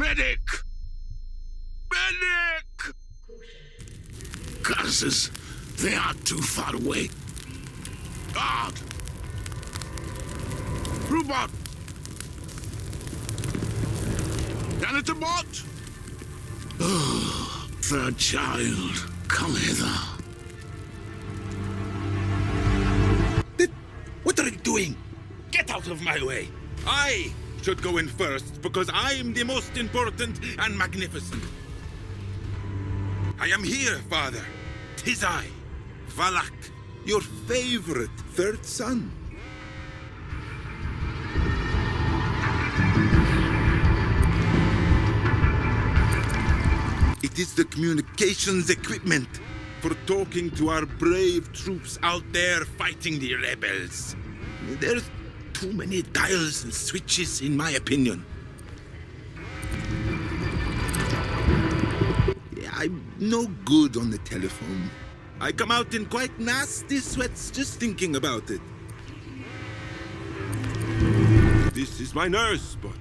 Medic! Medic! Curses! They are too far away. Guard! Robot! Janitor-bot! Oh, third child, come hither. What are you doing? Get out of my way! I should go in first because I am the most important and magnificent. I am here, Father. 'Tis I, Valak, your favorite third son. It is the communications equipment for talking to our brave troops out there fighting the rebels. There's too many dials and switches, in my opinion. I'm no good on the telephone. I come out in quite nasty sweats just thinking about it. This is my nurse spot,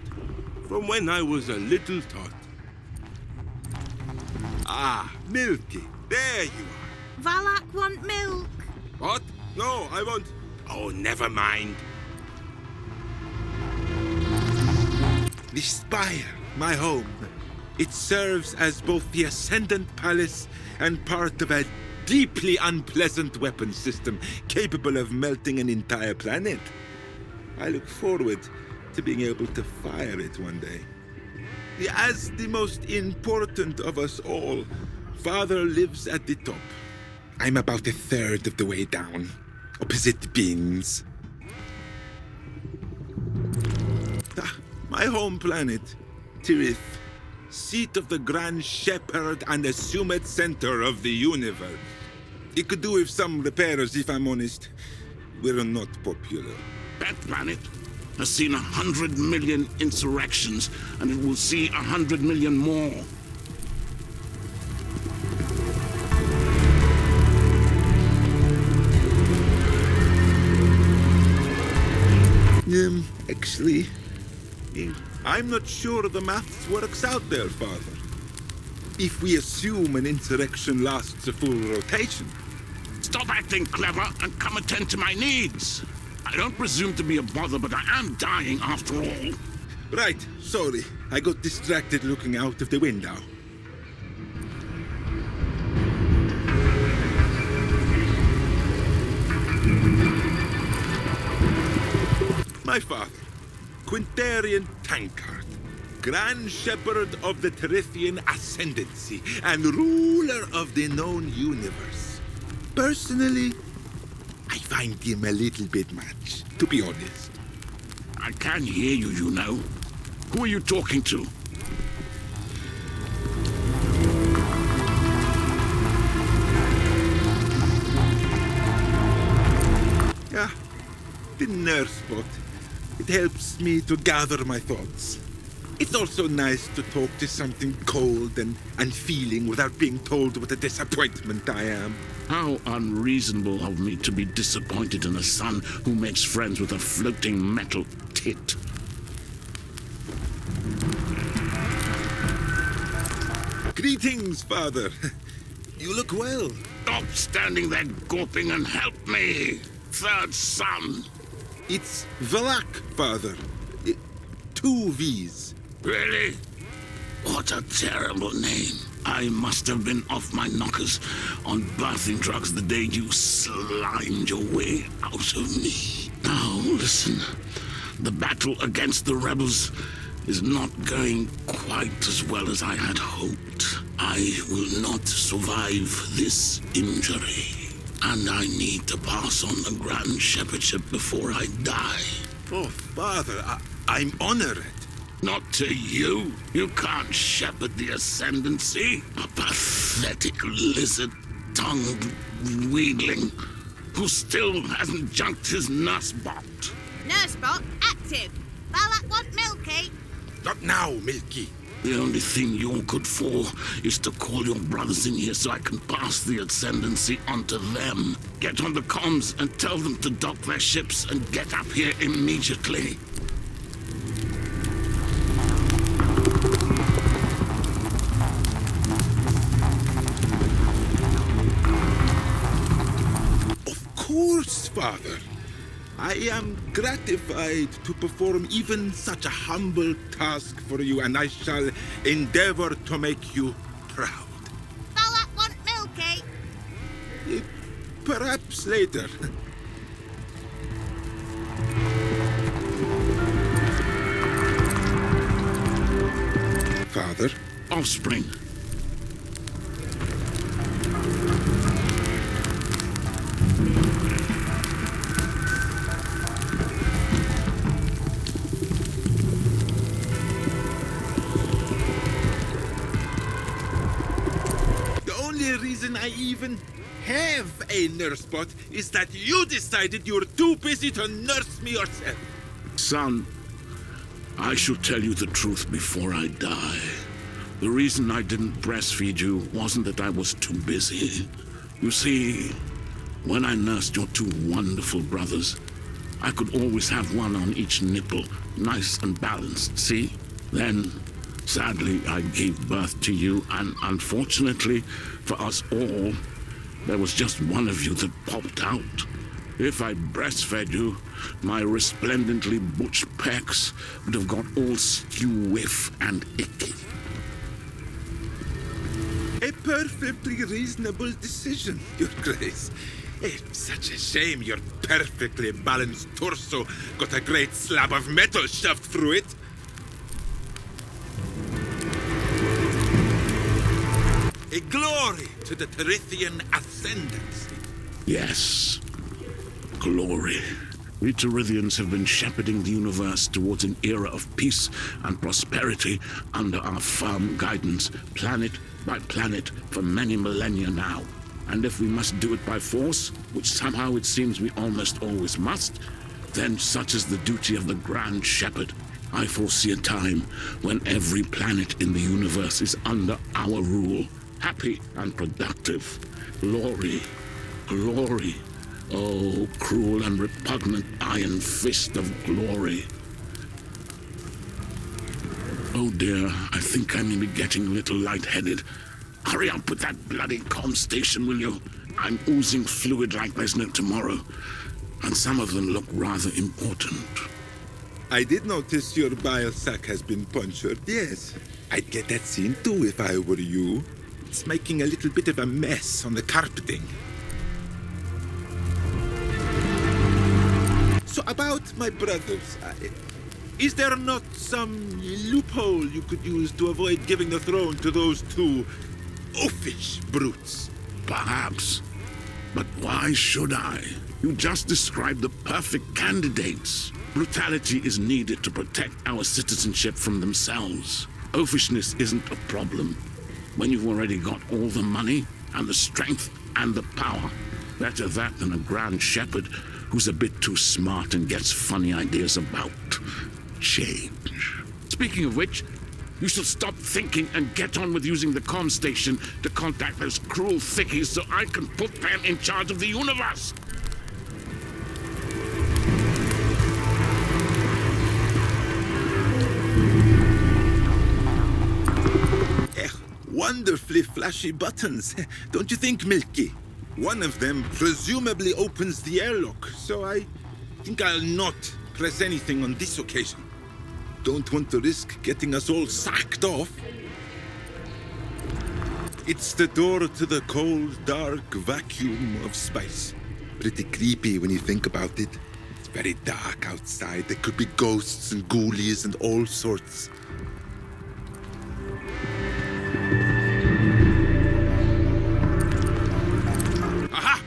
from when I was a little tot. Ah, Milky, there you are. Valak want milk. What? No, I won't. Oh, never mind. The spire, my home. It serves as both the Ascendant Palace and part of a deeply unpleasant weapon system capable of melting an entire planet. I look forward to being able to fire it one day. As the most important of us all, Father lives at the top. I'm about a third of the way down, opposite Beans. My home planet, Tyryth, seat of the Grand Shepherd and assumed center of the universe. It could do with some repairs, if I'm honest. We're not popular. That planet has seen 100 million insurrections, and it will see 100 million more. Actually, I'm not sure the maths works out there, Father. If we assume an insurrection lasts a full rotation. Stop acting clever and come attend to my needs. I don't presume to be a bother, but I am dying after all. Right, sorry. I got distracted looking out of the window. My father, Quintarian Tankard, Grand Shepherd of the Tyrythian Ascendancy, and ruler of the known universe. Personally, I find him a little bit much, to be honest. I can hear you, you know. Who are you talking to? Yeah, the nurse spot. It helps me to gather my thoughts. It's also nice to talk to something cold and unfeeling without being told what a disappointment I am. How unreasonable of me to be disappointed in a son who makes friends with a floating metal tit. Greetings, Father. You look well. Stop standing there gawping and help me. Third son. It's Valak, Father. 2 V's. Really? What a terrible name. I must have been off my knockers on birthing drugs the day you slimed your way out of me. Now, listen. The battle against the rebels is not going quite as well as I had hoped. I will not survive this injury. And I need to pass on the Grand Shepherdship before I die. Oh, Father, I'm honored. Not to you. You can't shepherd the Ascendancy. A pathetic lizard-tongued wheedling who still hasn't junked his nursebot. Nursebot, active. Valak want Milky. Not now, Milky. The only thing you're good for is to call your brothers in here so I can pass the Ascendancy on to them. Get on the comms and tell them to dock their ships and get up here immediately. Father. I am gratified to perform even such a humble task for you, and I shall endeavor to make you proud. Balak want Milky. Perhaps later. Father? Offspring. The only reason I even have a nurse bot is that you decided you were too busy to nurse me yourself. Son, I should tell you the truth before I die. The reason I didn't breastfeed you wasn't that I was too busy. You see, when I nursed your two wonderful brothers, I could always have one on each nipple, nice and balanced, see? Then, sadly, I gave birth to you, and unfortunately for us all, there was just one of you that popped out. If I'd breastfed you, my resplendently butch pecs would have got all stew-whiff and icky. A perfectly reasonable decision, Your Grace. It's such a shame your perfectly balanced torso got a great slab of metal shoved through it. A glory to the Tyrythian ascendancy. Yes, glory. We Tyrythians have been shepherding the universe towards an era of peace and prosperity under our firm guidance, planet by planet, for many millennia now. And if we must do it by force, which somehow it seems we almost always must, then such is the duty of the Grand Shepherd. I foresee a time when every planet in the universe is under our rule, happy and productive. Glory, glory. Oh, cruel and repugnant iron fist of glory. Oh dear, I think I may be getting a little lightheaded. Hurry up with that bloody comm station, will you? I'm oozing fluid like there's no tomorrow, and some of them look rather important. I did notice your bile sac has been punctured, yes. I'd get that seen too if I were you. It's making a little bit of a mess on the carpeting. So about my brothers, is there not some loophole you could use to avoid giving the throne to those two oafish brutes? Perhaps. But why should I? You just described the perfect candidates. Brutality is needed to protect our citizenship from themselves. Oafishness isn't a problem when you've already got all the money and the strength and the power. Better that than a Grand Shepherd who's a bit too smart and gets funny ideas about change. Speaking of which, you should stop thinking and get on with using the comm station to contact those cruel thickies so I can put them in charge of the universe. Wonderfully flashy buttons, don't you think, Milky? One of them presumably opens the airlock, so I think I'll not press anything on this occasion. Don't want to risk getting us all sacked off. It's the door to the cold, dark vacuum of space. Pretty creepy when you think about it. It's very dark outside. There could be ghosts and ghoulies and all sorts. Aha!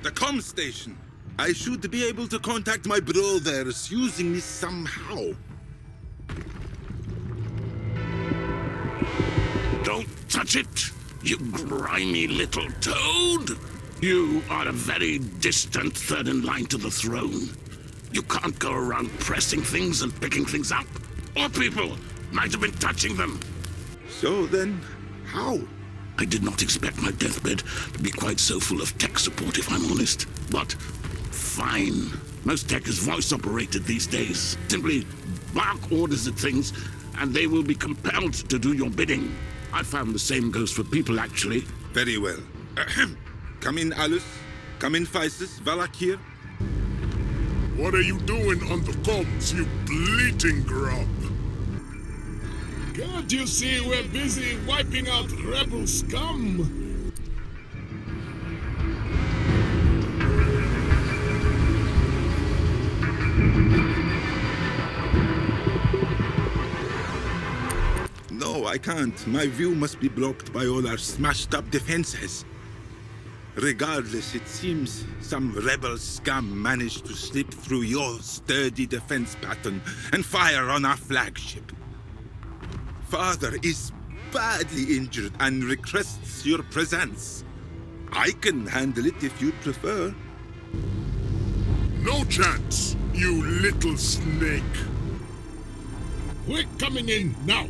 The comm station. I should be able to contact my brothers using this somehow. Don't touch it, you grimy little toad. You are a very distant third in line to the throne. You can't go around pressing things and picking things up. Or people might have been touching them. So then, how? I did not expect my deathbed to be quite so full of tech support, if I'm honest. But fine. Most tech is voice-operated these days. Simply bark orders at things, and they will be compelled to do your bidding. I found the same goes for people, actually. Very well. Come in, Alice. Come in, Physis. Valak here. What are you doing on the comms, you bleating grub? Can't you see we're busy wiping out rebel scum? No, I can't. My view must be blocked by all our smashed-up defenses. Regardless, it seems some rebel scum managed to slip through your sturdy defense pattern and fire on our flagship. Father is badly injured and requests your presence. I can handle it if you'd prefer. No chance, you little snake. We're coming in now.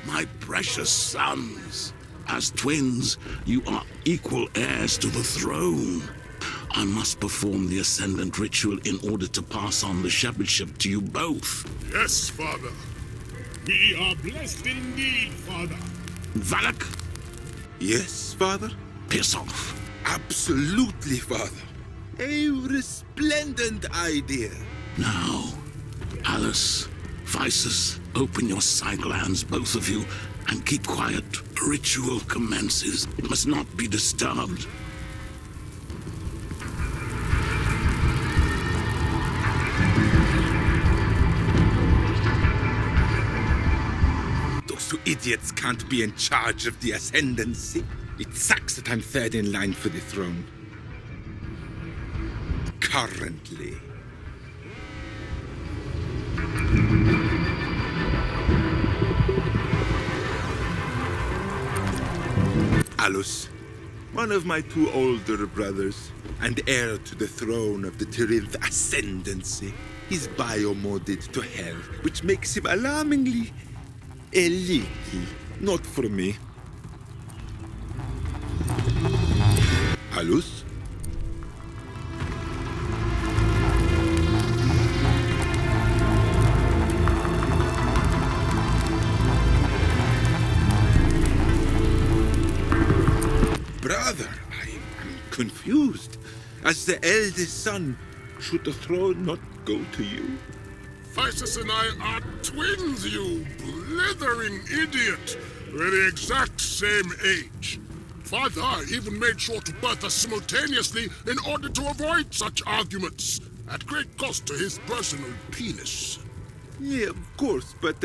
My precious sons. As twins, you are equal heirs to the throne. I must perform the Ascendant ritual in order to pass on the shepherdship to you both. Yes, Father. We are blessed indeed, Father. Valak, Yes, Father? piss off. Absolutely, Father. A resplendent idea. Now, Alice, Physis, open your side glands, both of you, and keep quiet. Ritual commences. It must not be disturbed. Those two idiots can't be in charge of the Ascendancy. It sucks that I'm third in line for the throne. Currently. Alus, one of my two older brothers, and heir to the throne of the Tyrythian Ascendancy, is biomoded to hell, which makes him alarmingly elite. Not for me. Alus? Brother, I am confused. As the eldest son, should the throne not go to you? Physis and I are twins, you blithering idiot. We're the exact same age. Father even made sure to birth us simultaneously in order to avoid such arguments, at great cost to his personal penis. Yeah, of course, but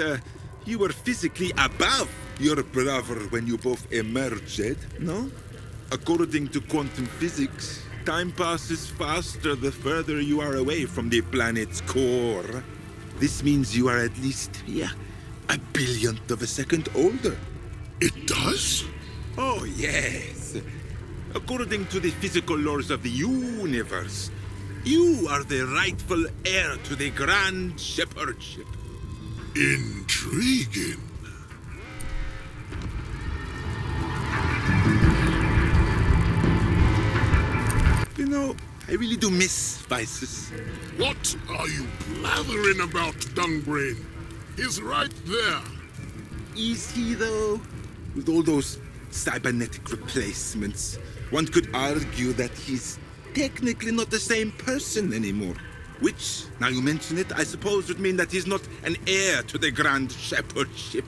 you were physically above your brother when you both emerged, no? According to quantum physics, time passes faster the further you are away from the planet's core. This means you are at least, a billionth of a second older. It does? Oh, yes. According to the physical laws of the universe, you are the rightful heir to the Grand Shepherdship. Intriguing. You know, I really do miss spices. What are you blathering about, Dungbrain? He's right there. Is he, though? With all those cybernetic replacements, one could argue that he's technically not the same person anymore. Which, now you mention it, I suppose would mean that he's not an heir to the Grand Shepherdship.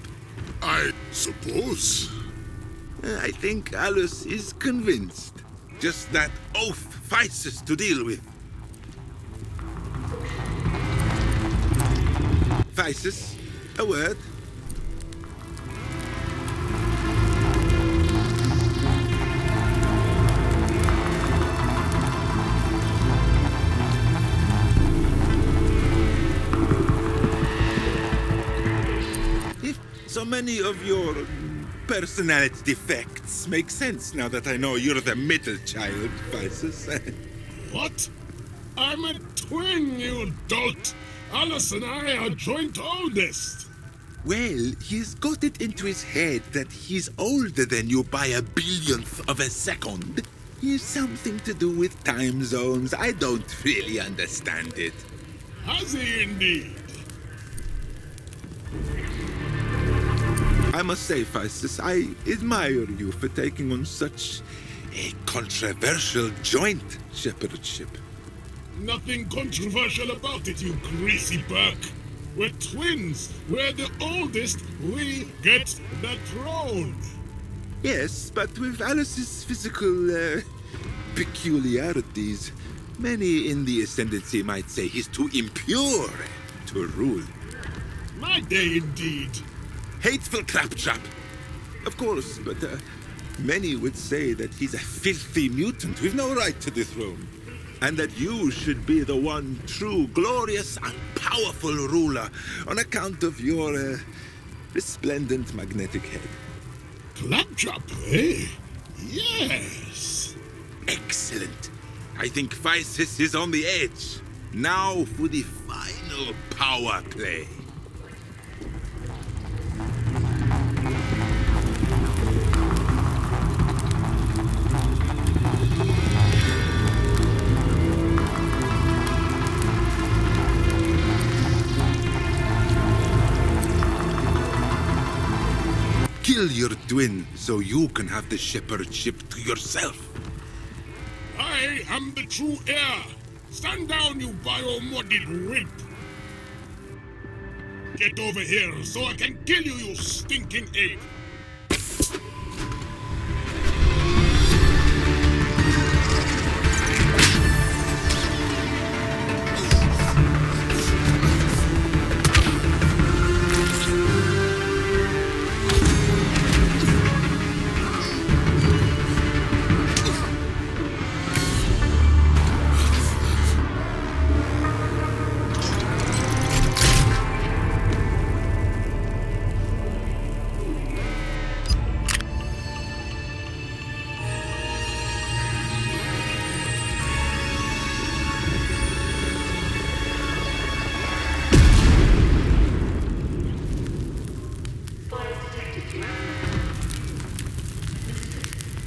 I suppose. I think Alice is convinced. Just that oaf Physis to deal with. Physis, a word. If so many of your personality defects make sense now that I know you're the middle child, Physis. What? I'm a twin, you dolt. Alice and I are joint oldest. Well, he's got it into his head that he's older than you by a billionth of a second. He's something to do with time zones. I don't really understand it. Has he indeed? I must say, Faustus, I admire you for taking on such a controversial joint shepherdship. Nothing controversial about it, you greasy Burke. We're twins. We're the oldest. We get the throne. Yes, but with Alice's physical peculiarities, many in the ascendancy might say he's too impure to rule. My day indeed. Hateful claptrap. Of course, but many would say that he's a filthy mutant with no right to the throne. And that you should be the one true, glorious, and powerful ruler on account of your resplendent magnetic head. Claptrap, eh? Yes. Excellent. I think Physis is on the edge. Now for the final power play. Kill your twin so you can have the shepherdship to yourself. I am the true heir. Stand down, you bio-modded wimp. Get over here so I can kill you, you stinking ape.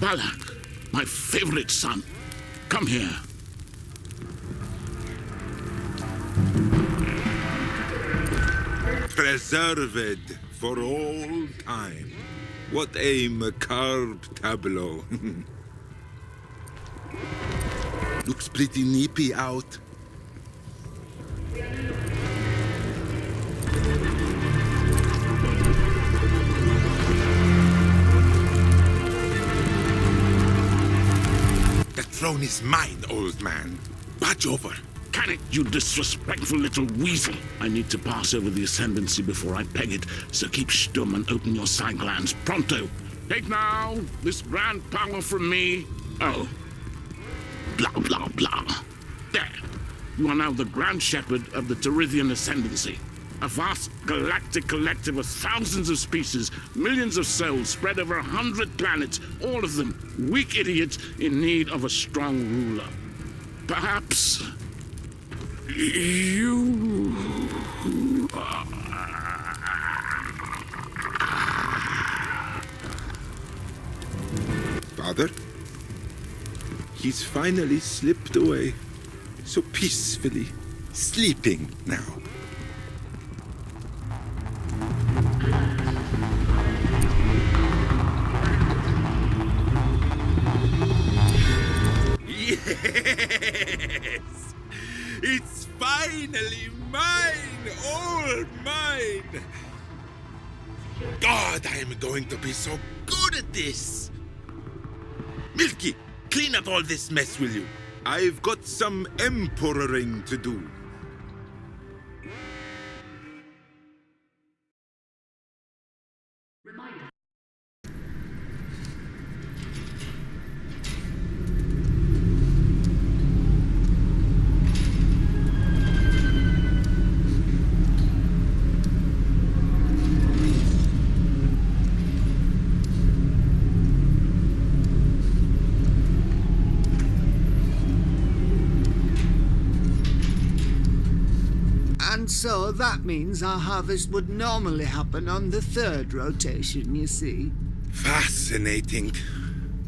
Balak, my favorite son. Come here. Preserved for all time. What a macabre tableau. Looks pretty nippy out. The throne is mine, old man. Watch over. Can it, you disrespectful little weasel? I need to pass over the ascendancy before I peg it, so keep stum and open your side glands pronto. Take now this grand power from me. Oh. Blah, blah, blah. There. You are now the Grand Shepherd of the Tyrythian ascendancy. A vast galactic collective of thousands of species, millions of souls spread over 100 planets, all of them weak idiots in need of a strong ruler. Perhaps you... Father? He's finally slipped away, so peacefully, sleeping now. Yes! It's finally mine! All mine! God, I am going to be so good at this! Milky, clean up all this mess, will you? I've got some emperoring to do. so that means our harvest would normally happen on the third rotation, you see. Fascinating.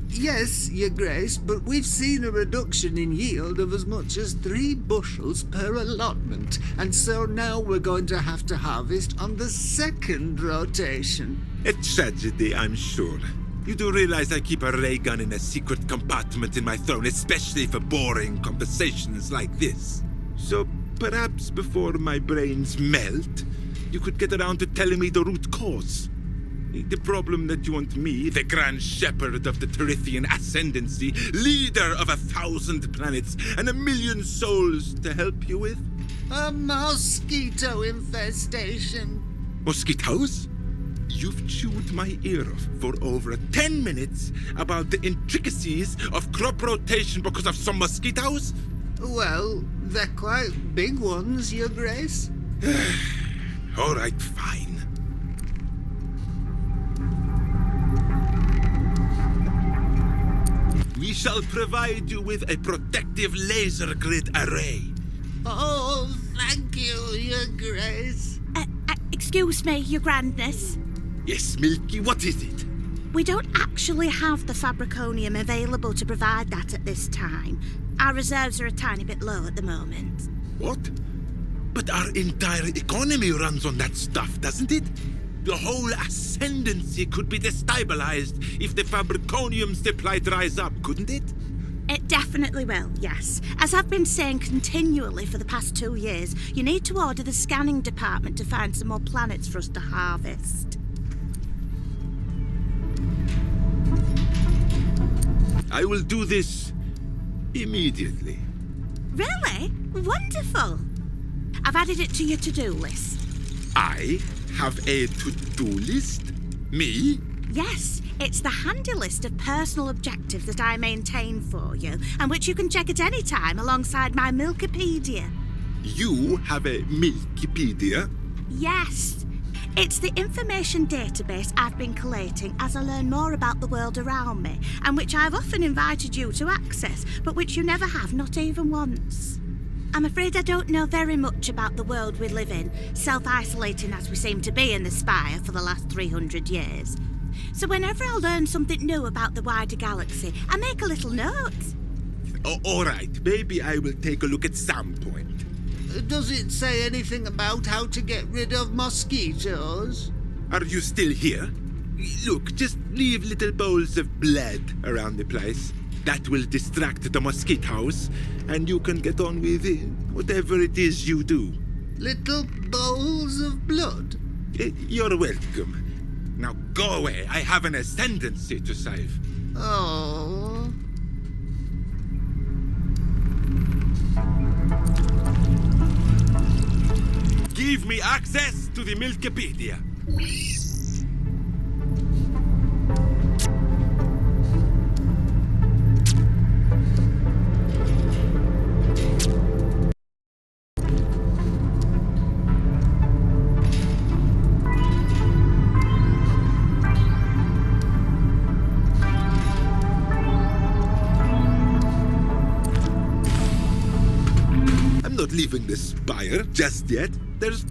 Yes, Your Grace, but we've seen a reduction in yield of as much as 3 bushels per allotment, and so now we're going to have to harvest on the second rotation. A tragedy, I'm sure. You do realize I keep a ray gun in a secret compartment in my throne, especially for boring conversations like this. So perhaps before my brains melt, you could get around to telling me the root cause. The problem that you want me, the Grand Shepherd of the Tyrythian Ascendancy, leader of 1,000 planets and 1,000,000 souls to help you with? A mosquito infestation. Mosquitoes? You've chewed my ear off for over 10 minutes about the intricacies of crop rotation because of some mosquitoes? Well, they're quite big ones, Your Grace. All right, fine. We shall provide you with a protective laser grid array. Oh, thank you, Your Grace. Excuse me, Your Grandness. Yes, Milky, what is it? We don't actually have the fabriconium available to provide that at this time. Our reserves are a tiny bit low at the moment. What? But our entire economy runs on that stuff, doesn't it? The whole ascendancy could be destabilized if the fabriconium supply dries up, couldn't it? It definitely will, yes. As I've been saying continually for the past 2 years, you need to order the scanning department to find some more planets for us to harvest. I will do this immediately. Really? Wonderful. I've added it to your to-do list. I have a to-do list? Me? Yes, it's the handy list of personal objectives that I maintain for you, and which you can check at any time alongside my Milkipedia. You have a Milkipedia? Yes. It's the information database I've been collating as I learn more about the world around me, and which I've often invited you to access, but which you never have, not even once. I'm afraid I don't know very much about the world we live in, self-isolating as we seem to be in the Spire for the last 300 years. So whenever I learn something new about the wider galaxy, I make a little note. All right, maybe I will take a look at some point. Does it say anything about how to get rid of mosquitoes? Are you still here? Look, just leave little bowls of blood around the place. That will distract the mosquitoes, and you can get on with whatever it is you do. Little bowls of blood? You're welcome. Now go away. I have an ascendancy to save. Oh. Give me access to the Milkipedia. I'm not leaving the Spire just yet. There's...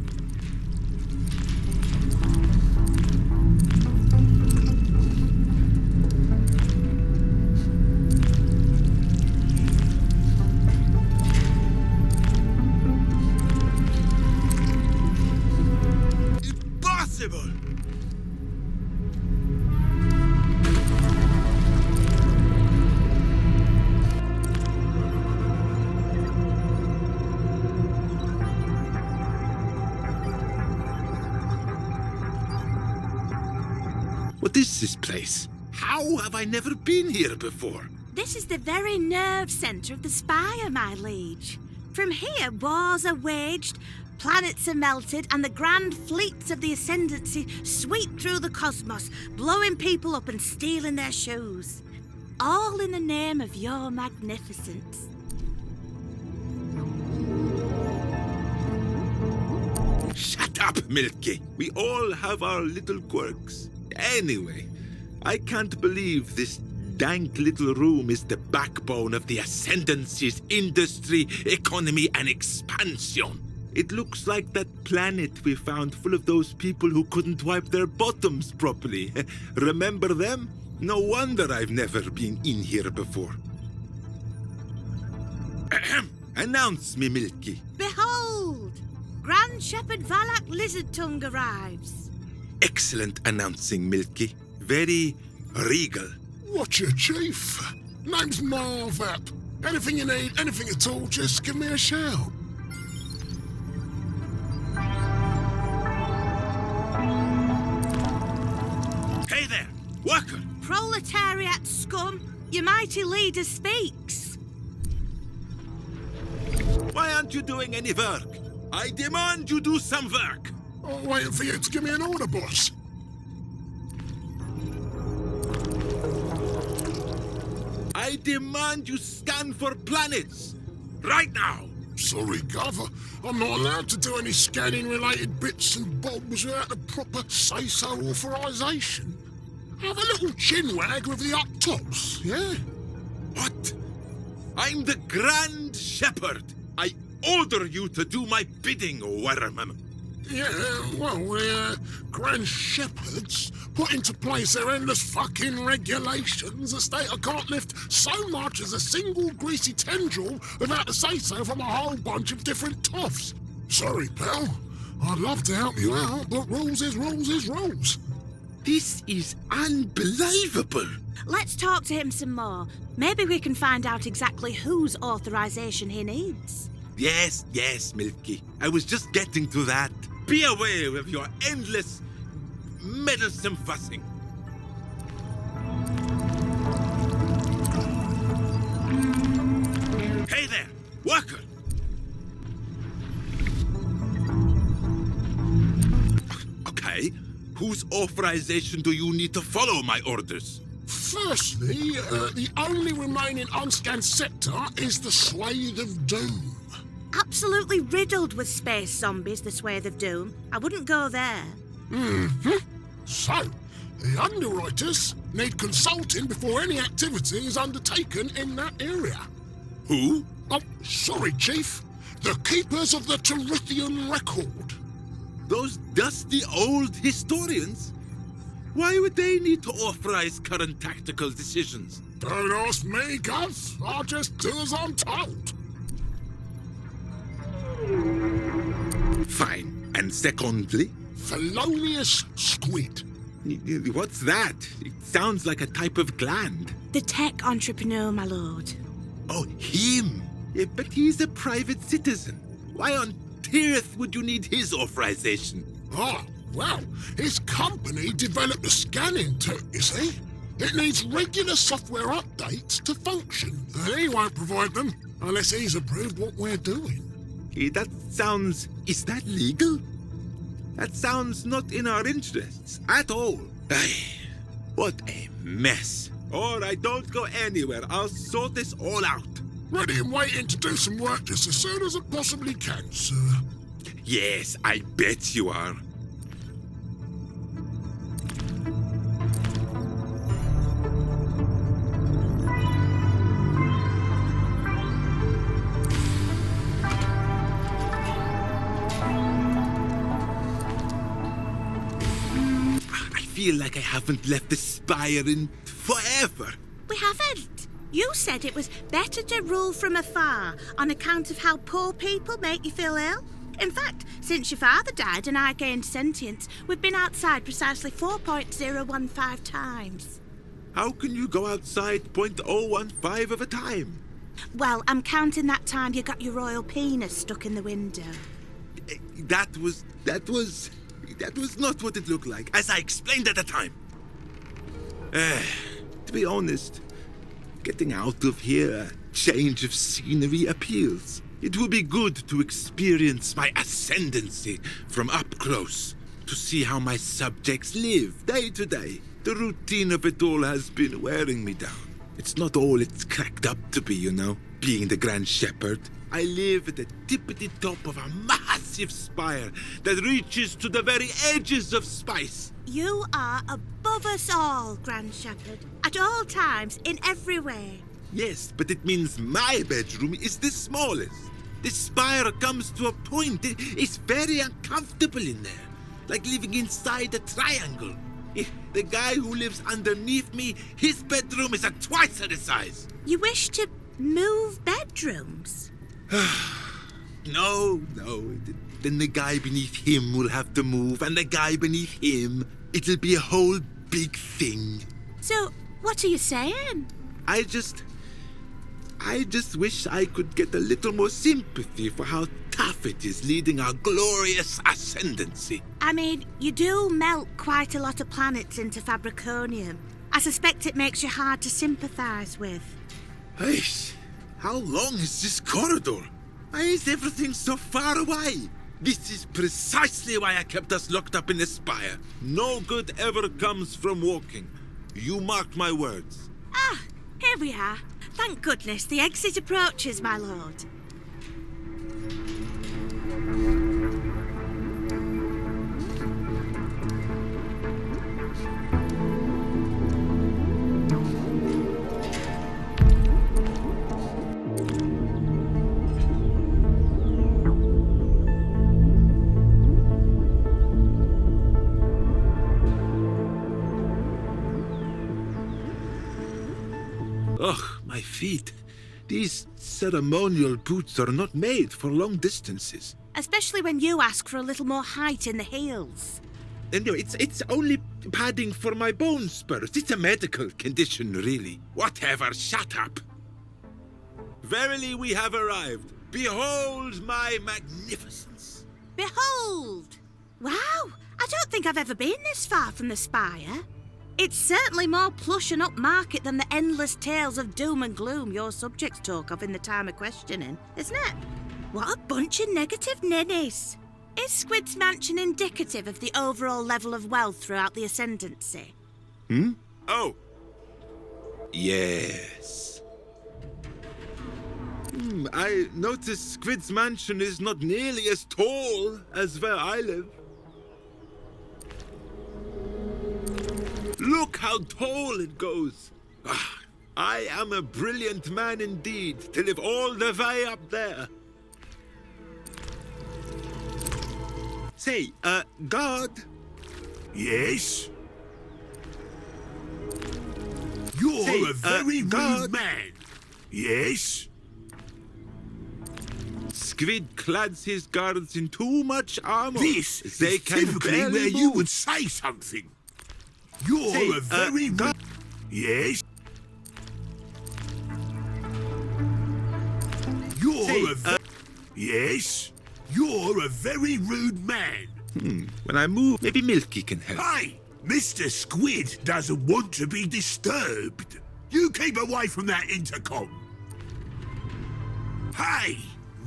Impossible! What is this place? How have I never been here before? This is the very nerve centre of the Spire, my liege. From here, wars are waged, planets are melted, and the grand fleets of the Ascendancy sweep through the cosmos, blowing people up and stealing their shoes. All in the name of your magnificence. Shut up, Milky. We all have our little quirks. Anyway, I can't believe this dank little room is the backbone of the Ascendancy's industry, economy, and expansion. It looks like that planet we found full of those people who couldn't wipe their bottoms properly. Remember them? No wonder I've never been in here before. Ahem. Announce me, Milky. Behold! Grand Shepherd Valak Lizard Tongue arrives. Excellent announcing, Milky. Very regal. What's your chief? Name's Marvap. Anything you need, anything at all, just give me a shout. Hey there, worker! Proletariat scum, your mighty leader speaks. Why aren't you doing any work? I demand you do some work. I'm waiting for you to give me an order, boss. I demand you scan for planets. Right now. Sorry, Gov. I'm not allowed to do any scanning-related bits and bobs without the proper say-so authorization. Have a little chinwag with the up-tops, yeah? What? I'm the Grand Shepherd. I order you to do my bidding, Worm. Yeah, well, we're Grand Shepherds put into place their endless fucking regulations. The state I can't lift so much as a single greasy tendril without the say-so from a whole bunch of different toffs. Sorry, pal. I'd love to help you out, but rules is rules is rules. This is unbelievable. Let's talk to him some more. Maybe we can find out exactly whose authorization he needs. Yes, Milky. I was just getting to that. Be aware of your endless, meddlesome fussing. Hey there, worker! Okay, whose authorization do you need to follow my orders? Firstly, the only remaining unscanned sector is the Swathe of Doom. Absolutely riddled with space zombies, the Swathe of Doom. I wouldn't go there. So, the underwriters need consulting before any activity is undertaken in that area. Who? Oh, sorry, Chief. The keepers of the Tyrythian record. Those dusty old historians? Why would they need to authorize current tactical decisions? Don't ask me, Gov. I'll just do as I'm told. Fine. And secondly? Felonious squid. What's that? It sounds like a type of gland. The tech entrepreneur, my lord. Oh, him! Yeah, but he's a private citizen. Why on earth would you need his authorization? Ah, well, his company developed a scanning tech, you see. It needs regular software updates to function. And he won't provide them unless he's approved what we're doing. That sounds... Is that legal? That sounds not in our interests at all. What a mess. All right, don't go anywhere. I'll sort this all out. Ready and waiting to do some work just as soon as I possibly can, sir. Yes, I bet you are. I feel like I haven't left the spire in forever. We haven't. You said it was better to rule from afar on account of how poor people make you feel ill. In fact, since your father died and I gained sentience, we've been outside precisely 4.015 times. How can you go outside 0.015 of a time? Well, I'm counting that time you got your royal penis stuck in the window. That was not what it looked like, as I explained at the time. To be honest, getting out of here, a change of scenery appeals. It would be good to experience my ascendancy from up close, to see how my subjects live day to day. The routine of it all has been wearing me down. It's not all it's cracked up to be, you know, being the Grand Shepherd. I live at the tippity top of a massive spire that reaches to the very edges of space. You are above us all, Grand Shepherd. At all times, in every way. Yes, but it means my bedroom is the smallest. The spire comes to a point. It's very uncomfortable in there, like living inside a triangle. The guy who lives underneath me, his bedroom is twice the size. You wish to move bedrooms? No. Then the guy beneath him will have to move, and the guy beneath him. It'll be a whole big thing. So, what are you saying? I just wish I could get a little more sympathy for how tough it is leading our glorious ascendancy. I mean, you do melt quite a lot of planets into Fabriconium. I suspect it makes you hard to sympathise with. Hey, how long is this corridor? Why is everything so far away? This is precisely why I kept us locked up in the spire. No good ever comes from walking. You mark my words. Ah, here we are. Thank goodness the exit approaches, my lord. Ugh, my feet. These ceremonial boots are not made for long distances. Especially when you ask for a little more height in the heels. Anyway, it's only padding for my bone spurs. It's a medical condition, really. Whatever, shut up. Verily we have arrived. Behold my magnificence. Behold! Wow, I don't think I've ever been this far from the spire. It's certainly more plush and upmarket than the endless tales of doom and gloom your subjects talk of in the time of questioning, isn't it? What a bunch of negative ninnies. Is Squid's mansion indicative of the overall level of wealth throughout the ascendancy? Oh. Yes. I notice Squid's mansion is not nearly as tall as where I live. Look how tall it goes. I am a brilliant man indeed to live all the way up there. Say, God? Yes? You're Say, a very God? rude man. Yes? Squid clads his guards in too much armor. This They is can typically barely where you move. would say something. You're Say, a very God? Yes? You're Say, Yes? You're a very rude man. When I move, maybe Milky can help. Hey, Mr. Squid doesn't want to be disturbed. You keep away from that intercom. Hey,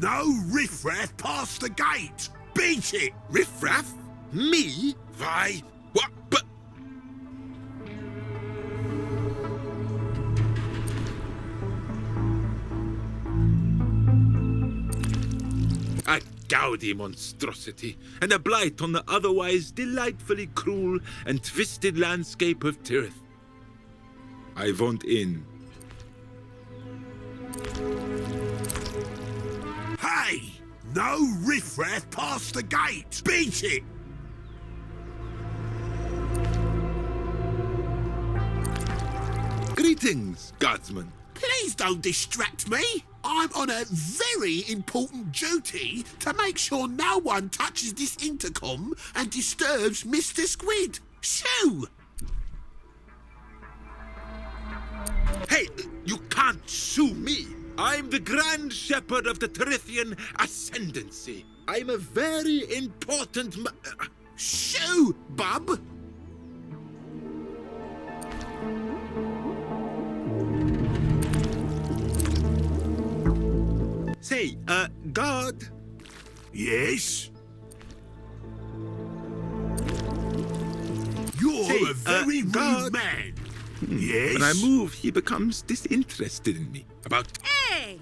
no riffraff past the gate. Beat it. Riffraff? Me? Why? What? But... A gaudy monstrosity, and a blight on the otherwise delightfully cruel and twisted landscape of Tirith. I want in. Hey, no riffraff past the gate. Beat it. Greetings, guardsman. Please don't distract me. I'm on a very important duty to make sure no one touches this intercom and disturbs Mr. Squid. Shoo! Hey, you can't sue me. I'm the Grand Shepherd of the Tyrythian Ascendancy. I'm a very important Shoo, bub! Say, God? Yes? You're Say, a very rude God? man. Yes? When I move, he becomes disinterested in me. About... Hey!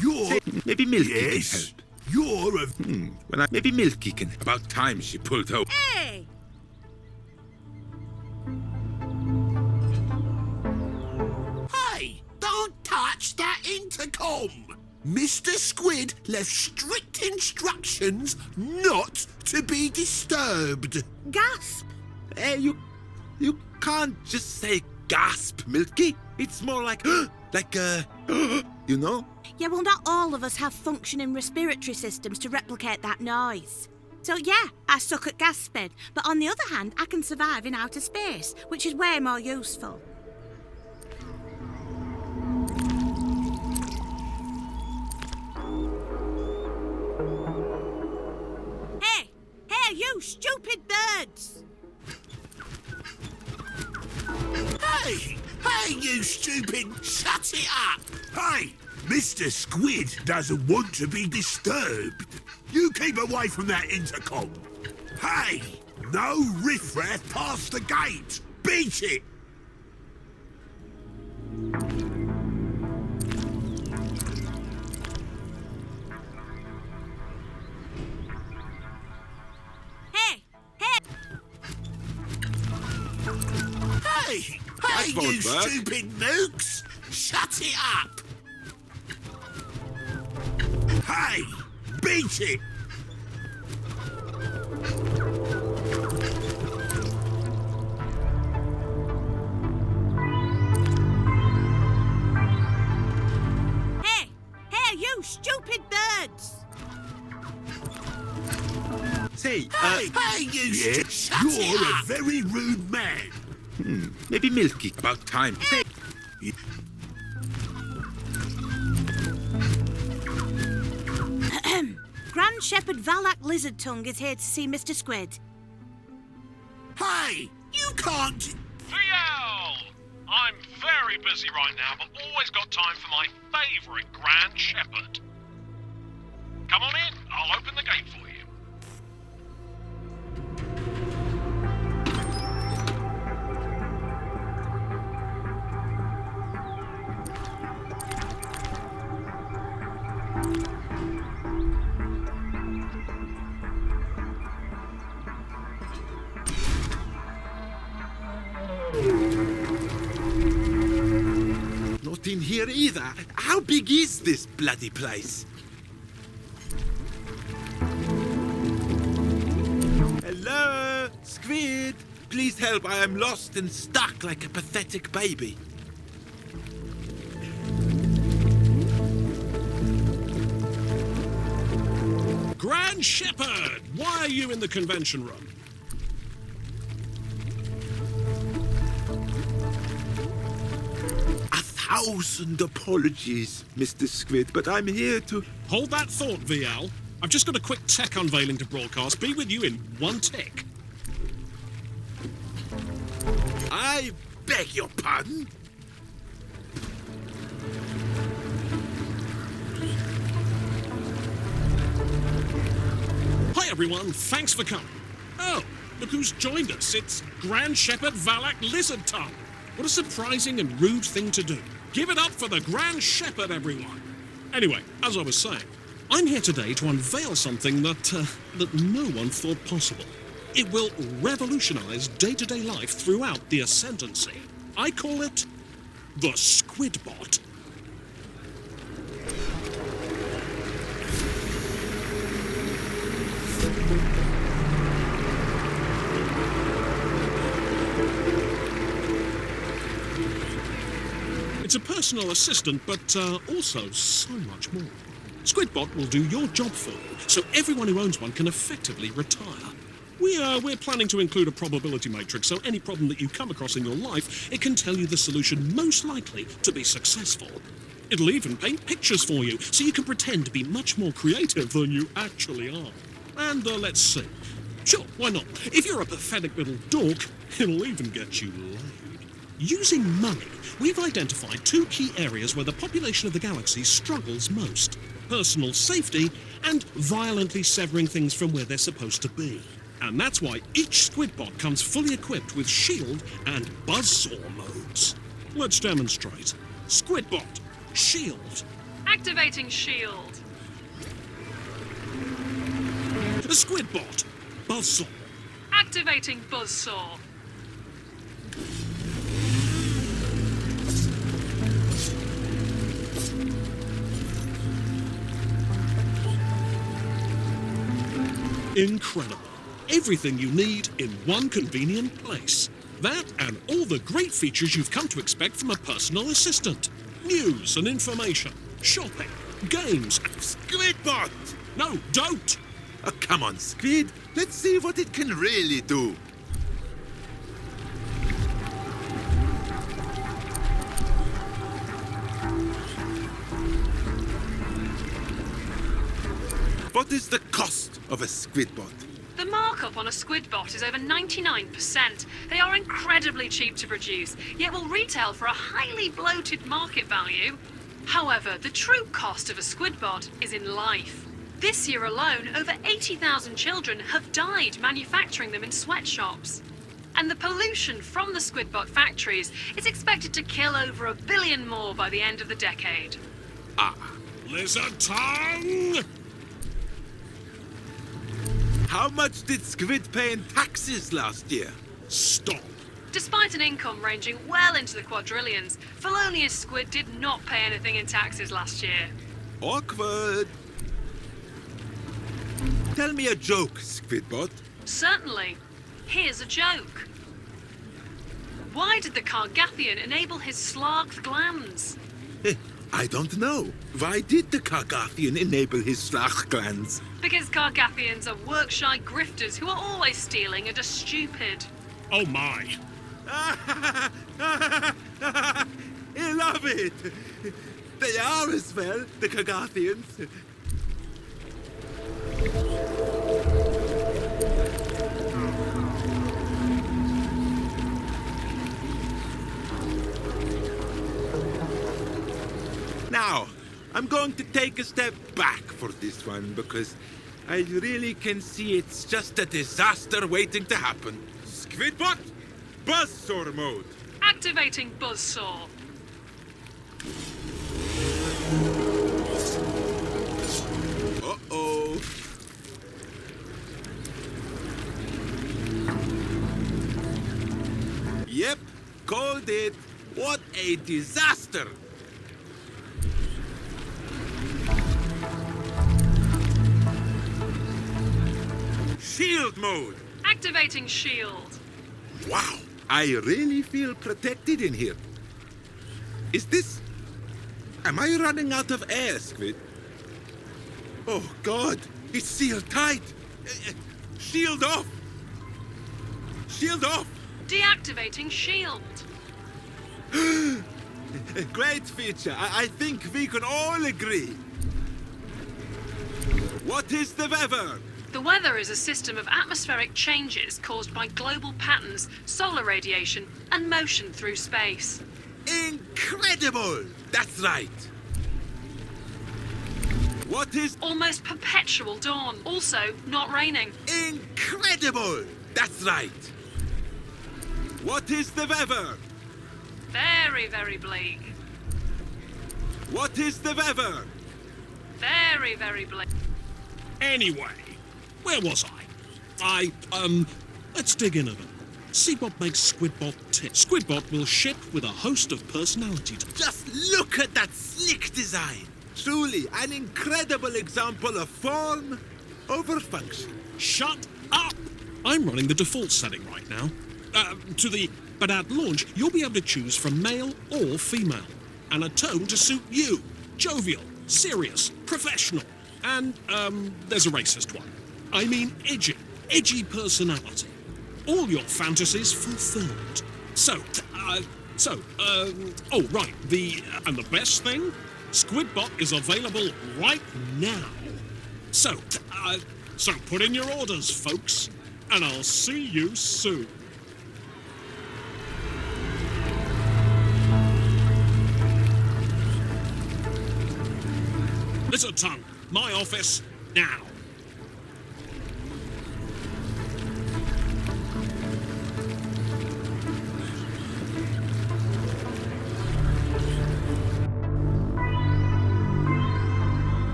You're... Say, maybe Milky Yes? can help. You're a... Maybe Milky can... About time she pulled out. Hey! Hey, don't touch that intercom! Mr. Squid left strict instructions not to be disturbed. Gasp! Hey, you can't just say gasp, Milky. It's more like, you know? Yeah, well, not all of us have functioning respiratory systems to replicate that noise. So yeah, I suck at gasping, but on the other hand, I can survive in outer space, which is way more useful. Hey, you stupid birds! Hey, you stupid, shut it up! Hey, Mr. Squid doesn't want to be disturbed. You keep away from that intercom. Hey, no riffraff past the gate. Beat it! Hey, you stupid mooks! Shut it up! Hey, beat it! Hey, you stupid birds! Say, Hey, you shut it up! You're a very rude man. maybe Milky. About time. Say, Grand Shepherd Valak Lizard Tongue is here to see Mr. Squid. Hey, you can't... VL! I'm very busy right now, but always got time for my favourite Grand Shepherd. Come on in, I'll open the gate for you. not in here either. How big is this bloody place? Hello, Squid. Please help. I am lost and stuck like a pathetic baby. Grand Shepherd, why are you in the convention room? A thousand apologies, Mr. Squid, but I'm here to... Hold that thought, VL. I've just got a quick tech unveiling to broadcast. Be with you in one tick. I beg your pardon? Hi, everyone. Thanks for coming. Oh, look who's joined us. It's Grand Shepherd Valak Lizard Tongue. What a surprising and rude thing to do. Give it up for the Grand Shepherd, everyone. Anyway, as I was saying, I'm here today to unveil something that no one thought possible. It will revolutionize day-to-day life throughout the Ascendancy. I call it the Squidbot. It's a personal assistant, but also so much more. Squidbot will do your job for you, so everyone who owns one can effectively retire. We're planning to include a probability matrix, so any problem that you come across in your life, it can tell you the solution most likely to be successful. It'll even paint pictures for you, so you can pretend to be much more creative than you actually are. And let's see. Sure, why not? If you're a pathetic little dork, it'll even get you laid. Using money, we've identified two key areas where the population of the galaxy struggles most. Personal safety and violently severing things from where they're supposed to be. And that's why each Squidbot comes fully equipped with shield and buzzsaw modes. Let's demonstrate. Squidbot, shield. Activating shield. Squidbot, buzzsaw. Activating buzzsaw. Incredible. Everything you need in one convenient place. That and all the great features you've come to expect from a personal assistant. News and information, shopping, games. Squidbot! No, don't! Oh, come on, Squid. Let's see what it can really do. What is the cost of a Squidbot? The markup on a Squidbot is over 99%. They are incredibly cheap to produce, yet will retail for a highly bloated market value. However, the true cost of a Squidbot is in life. This year alone, over 80,000 children have died manufacturing them in sweatshops. And the pollution from the Squidbot factories is expected to kill over 1 billion more by the end of the decade. Lizard tongue! How much did Squid pay in taxes last year? Stop. Despite an income ranging well into the quadrillions, Felonious Squid did not pay anything in taxes last year. Awkward. Tell me a joke, Squidbot. Certainly. Here's a joke. Why did the Cargathian enable his Slark glands? I don't know. Why did the Cargathian enable his Slach glands? Because Cargathians are work-shy grifters who are always stealing and are stupid. Oh my. I love it. They are as well, the Cargathians. Now, I'm going to take a step back for this one because I really can see it's just a disaster waiting to happen. Squidbot, buzzsaw mode. Activating buzzsaw. Uh-oh. Yep, called it. What a disaster! Shield mode! Activating shield. Wow, I really feel protected in here. Is this... Am I running out of air, Squid? Oh, God, it's sealed tight. Shield off! Shield off! Deactivating shield. Great feature. I think we can all agree. What is the weather? The weather is a system of atmospheric changes caused by global patterns, solar radiation, and motion through space. Incredible! That's right. What is... Almost perpetual dawn. Also, not raining. Incredible! That's right. What is the weather? Very, very bleak. What is the weather? Very, very bleak. Anyway, where was I? Let's dig in a bit. See what makes Squidbot tick. Squidbot will ship with a host of personality types. Just look at that slick design. Truly an incredible example of form over function. Shut up! I'm running the default setting right now. But at launch, you'll be able to choose from male or female. And a tone to suit you. Jovial, serious, professional. And, there's a racist one. I mean edgy. Edgy personality. All your fantasies fulfilled. Oh, right, and the best thing? Squidbot is available right now. So put in your orders, folks, and I'll see you soon. Lizard tongue, my office, now.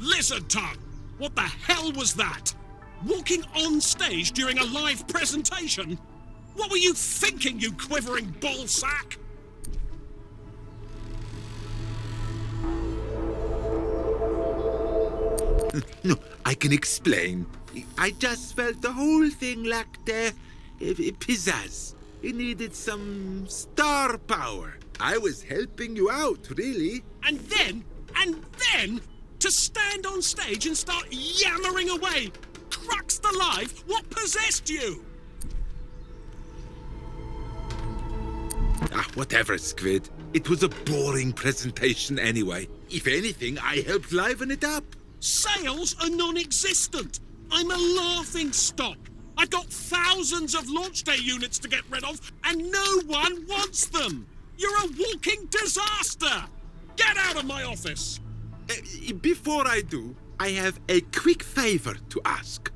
Lizard tongue! What the hell was that? Walking on stage during a live presentation? What were you thinking, you quivering ballsack? No, I can explain. I just felt the whole thing lacked pizzazz. It needed some star power. I was helping you out, really. And then, to stand on stage and start yammering away. Crux alive, what possessed you? Whatever, Squid. It was a boring presentation anyway. If anything, I helped liven it up. Sales are non-existent. I'm a laughing stock. I've got thousands of launch day units to get rid of, and no one wants them. You're a walking disaster. Get out of my office. Before I do, I have a quick favor to ask.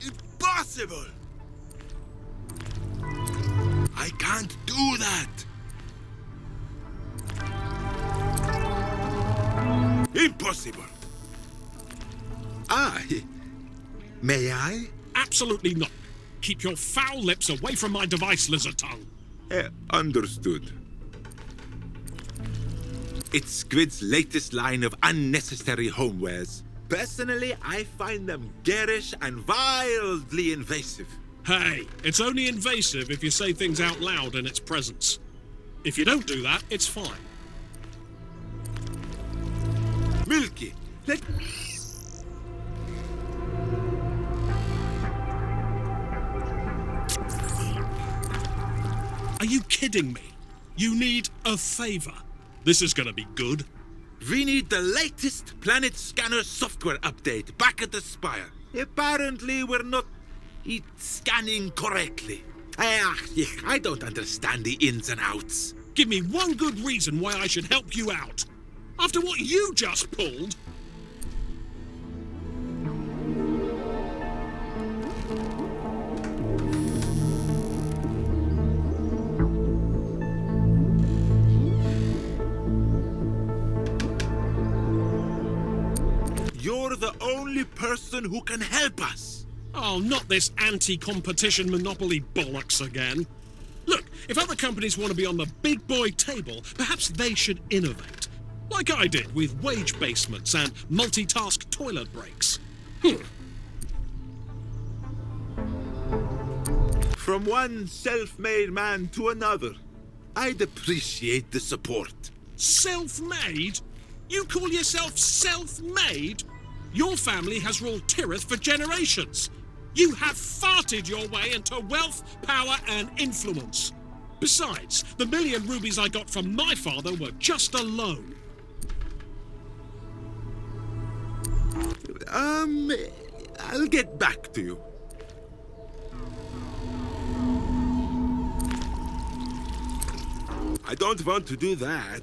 Impossible! I can't do that! Impossible! May I? Absolutely not. Keep your foul lips away from my device, lizard tongue. Understood. It's Squid's latest line of unnecessary homewares. Personally, I find them garish and wildly invasive. Hey, it's only invasive if you say things out loud in its presence. If you don't do that, it's fine. Milky, let... Are you kidding me? You need a favor. This is gonna be good. We need the latest Planet Scanner software update back at the Spire. Apparently, we're not scanning correctly. I don't understand the ins and outs. Give me one good reason why I should help you out. After what you just pulled... You're the only person who can help us. Oh, not this anti-competition monopoly bollocks again. Look, if other companies want to be on the big boy table, perhaps they should innovate. Like I did with wage basements and multitask toilet breaks. From one self-made man to another, I'd appreciate the support. Self-made? You call yourself self-made? Your family has ruled Tirith for generations. You have farted your way into wealth, power, and influence. Besides, the 1,000,000 rubies I got from my father were just a loan. I'll get back to you. I don't want to do that.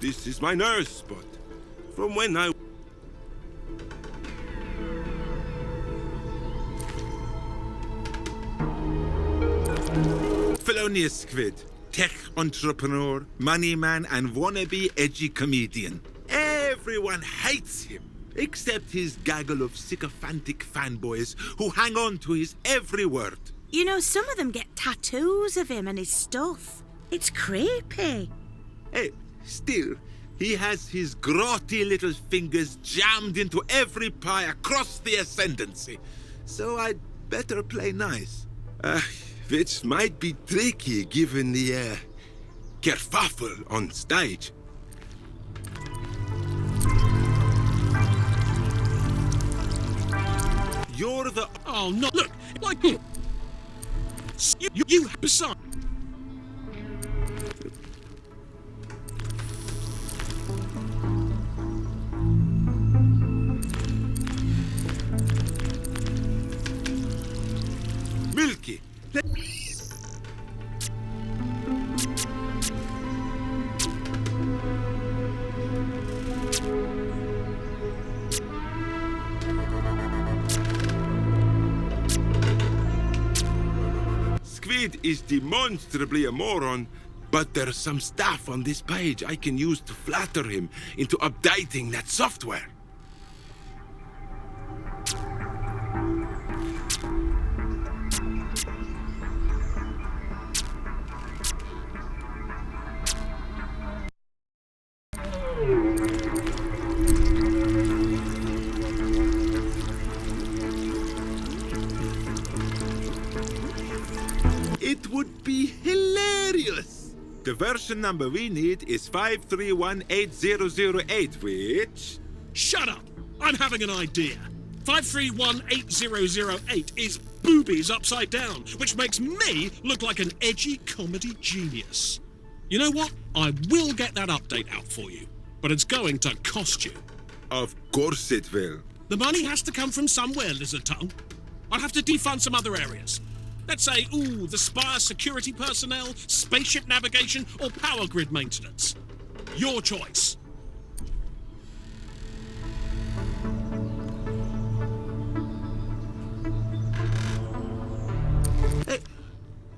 This is my nurse spot. From when I... Felonious Squid. Tech entrepreneur, money man, and wannabe edgy comedian. Everyone hates him, except his gaggle of sycophantic fanboys who hang on to his every word. You know, some of them get tattoos of him and his stuff. It's creepy. Hey, still, he has his grotty little fingers jammed into every pie across the Ascendancy. So I'd better play nice. Which might be tricky given the, kerfuffle on stage. You're the... Oh, no, look, like... You beside... Milky. Squid is demonstrably a moron, but there's some stuff on this page I can use to flatter him into updating that software. It would be hilarious. The version number we need is 5318008, which... Shut up! I'm having an idea. 5318008 is boobies upside down, which makes me look like an edgy comedy genius. You know what? I will get that update out for you, but it's going to cost you. Of course it will. The money has to come from somewhere, Lizard Tongue. I'll have to defund some other areas. Let's say, the Spire security personnel, spaceship navigation, or power grid maintenance. Your choice.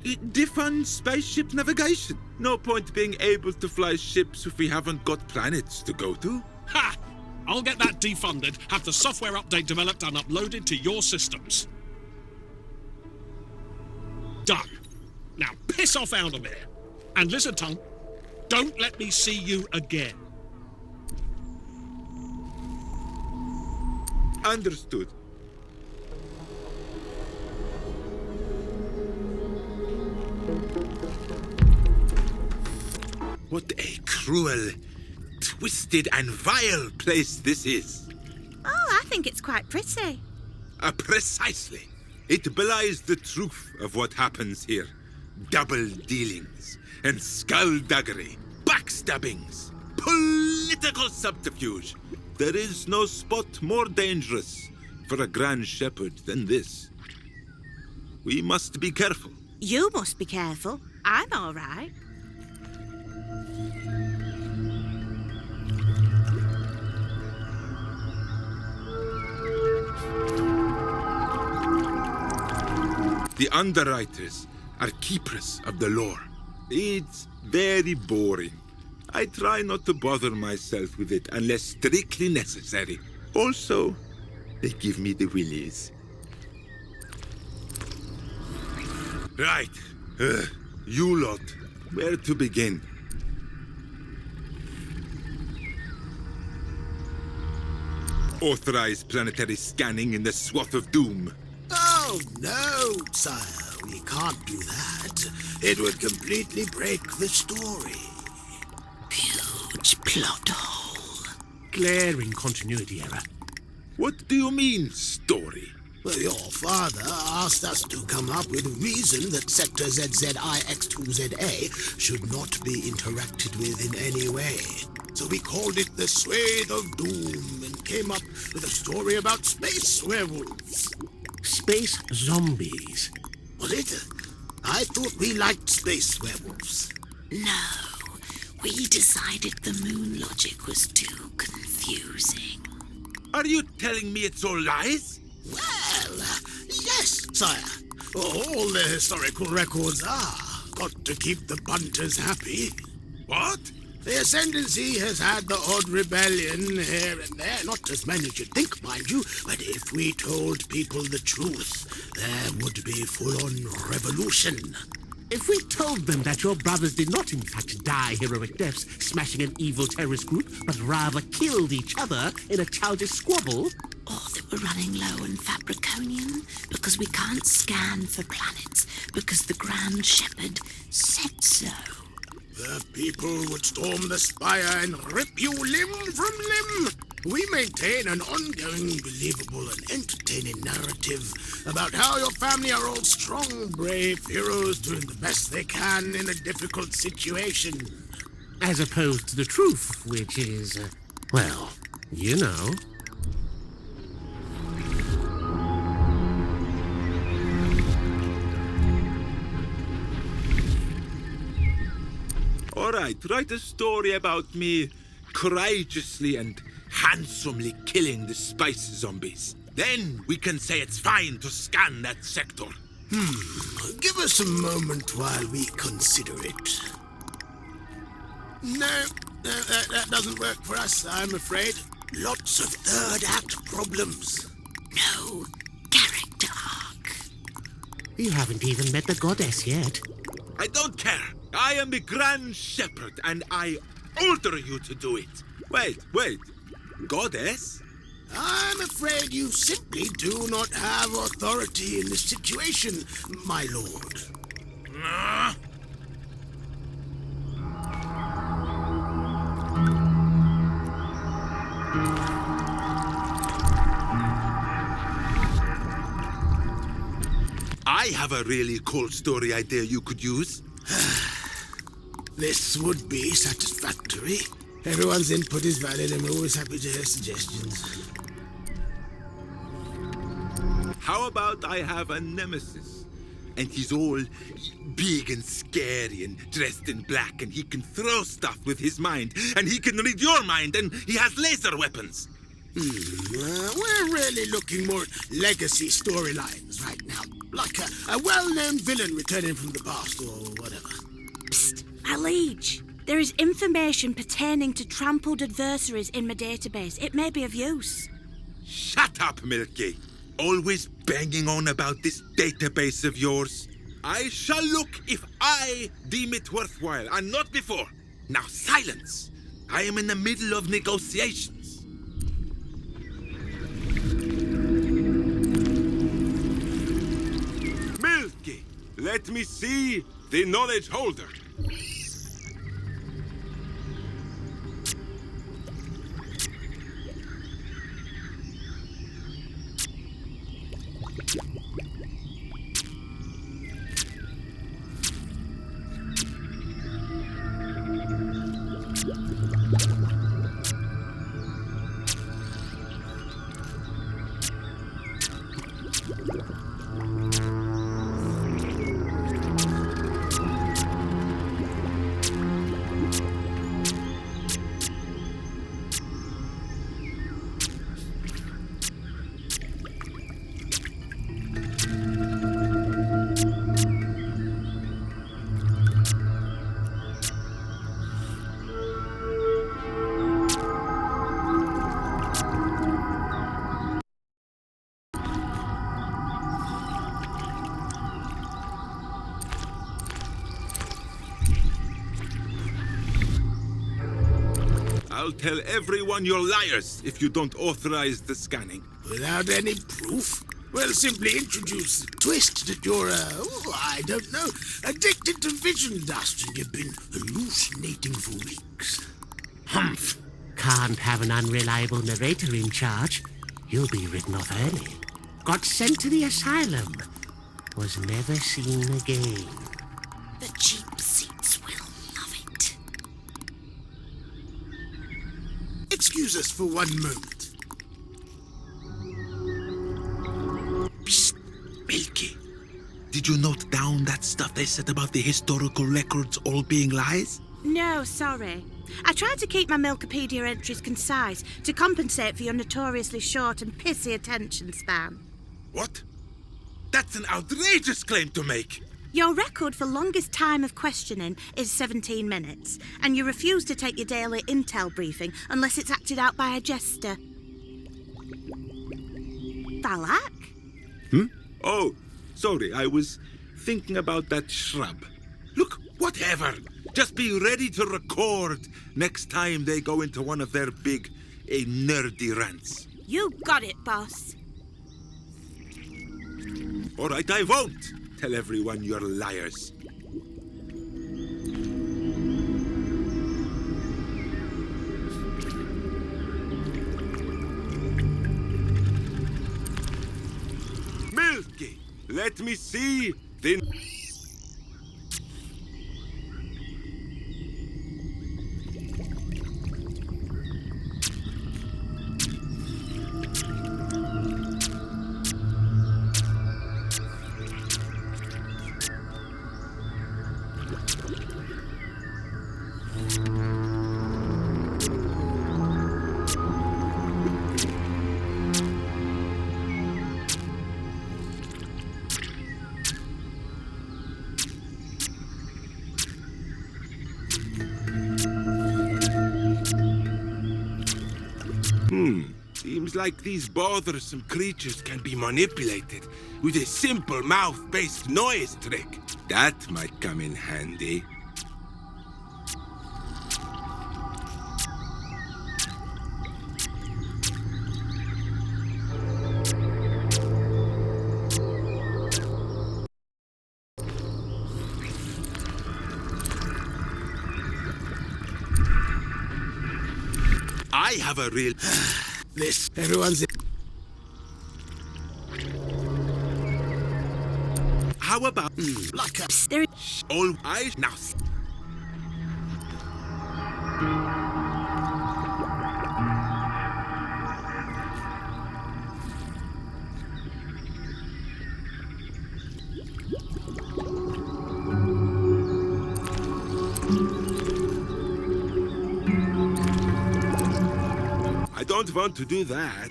Defund spaceship navigation. No point being able to fly ships if we haven't got planets to go to. Ha! I'll get that defunded, have the software update developed and uploaded to your systems. Done. Now piss off out of here. And Lizard Tongue, don't let me see you again. Understood. What a cruel, twisted and vile place this is. Oh, I think it's quite pretty. Precisely. It belies the truth of what happens here. Double dealings and skullduggery, backstabbings, political subterfuge. There is no spot more dangerous for a Grand Shepherd than this. We must be careful. You must be careful. I'm all right. The underwriters are keepers of the lore. It's very boring. I try not to bother myself with it unless strictly necessary. Also, they give me the willies. Right. You lot, where to begin? Authorized planetary scanning in the swath of doom. Oh, no, sire. We can't do that. It would completely break the story. Huge plot hole. Glaring continuity error. What do you mean, story? Well, your father asked us to come up with a reason that Sector ZZIX2ZA should not be interacted with in any way. So we called it the Swathe of Doom and came up with a story about space werewolves. Space zombies. Was it? I thought we liked space werewolves. No, we decided the moon logic was too confusing. Are you telling me it's all lies? Well, yes, sire. All the historical records are. Got to keep the punters happy. What? The Ascendancy has had the odd rebellion here and there, not as many as you'd think, mind you, but if we told people the truth, there would be full-on revolution. If we told them that your brothers did not in fact die heroic deaths smashing an evil terrorist group, but rather killed each other in a childish squabble... Or that we're running low on Fabriconium because we can't scan for planets because the Grand Shepherd said so. The people would storm the spire and rip you limb from limb. We maintain an ongoing, believable and entertaining narrative about how your family are all strong, brave heroes doing the best they can in a difficult situation. As opposed to the truth, which is, well, you know... All right, write a story about me courageously and handsomely killing the spice zombies. Then we can say it's fine to scan that sector. Give us a moment while we consider it. No, that doesn't work for us, I'm afraid. Lots of third act problems. No character arc. You haven't even met the goddess yet. I don't care. I am the Grand Shepherd, and I order you to do it. Wait. Goddess? I'm afraid you simply do not have authority in this situation, my lord. I have a really cool story idea you could use. This would be satisfactory. Everyone's input is valid and we're always happy to hear suggestions. How about I have a nemesis? And he's all big and scary and dressed in black, and he can throw stuff with his mind, and he can read your mind, and he has laser weapons. We're really looking more at legacy storylines right now. Like a well-known villain returning from the past or whatever. Psst, a liege. There is information pertaining to trampled adversaries in my database. It may be of use. Shut up, Milky. Always banging on about this database of yours. I shall look if I deem it worthwhile, and not before. Now silence. I am in the middle of negotiations. Milky, let me see the knowledge holder. I'll tell everyone you're liars if you don't authorize the scanning. Without any proof? Well, simply introduce the twist that you're, I don't know, addicted to vision dust and you've been hallucinating for weeks. Humph. Can't have an unreliable narrator in charge. You'll be written off early. Got sent to the asylum. Was never seen again. The cheap seats will love it. Excuse us for one moment. Psst, Milky. Did you note down that stuff they said about the historical records all being lies? No, sorry. I tried to keep my Milkipedia entries concise to compensate for your notoriously short and pissy attention span. What? That's an outrageous claim to make. Your record for longest time of questioning is 17 minutes, and you refuse to take your daily intel briefing unless it's acted out by a jester. Valak? Oh, sorry, I was thinking about that shrub. Look, whatever. Just be ready to record next time they go into one of their big, nerdy rants. You got it, boss. All right, I won't tell everyone you're liars. Milky, let me see the... Seems like these bothersome creatures can be manipulated with a simple mouth-based noise trick. That might come in handy. I have a real... This, everyone's... How about... like a... all eyes now? I don't want to do that.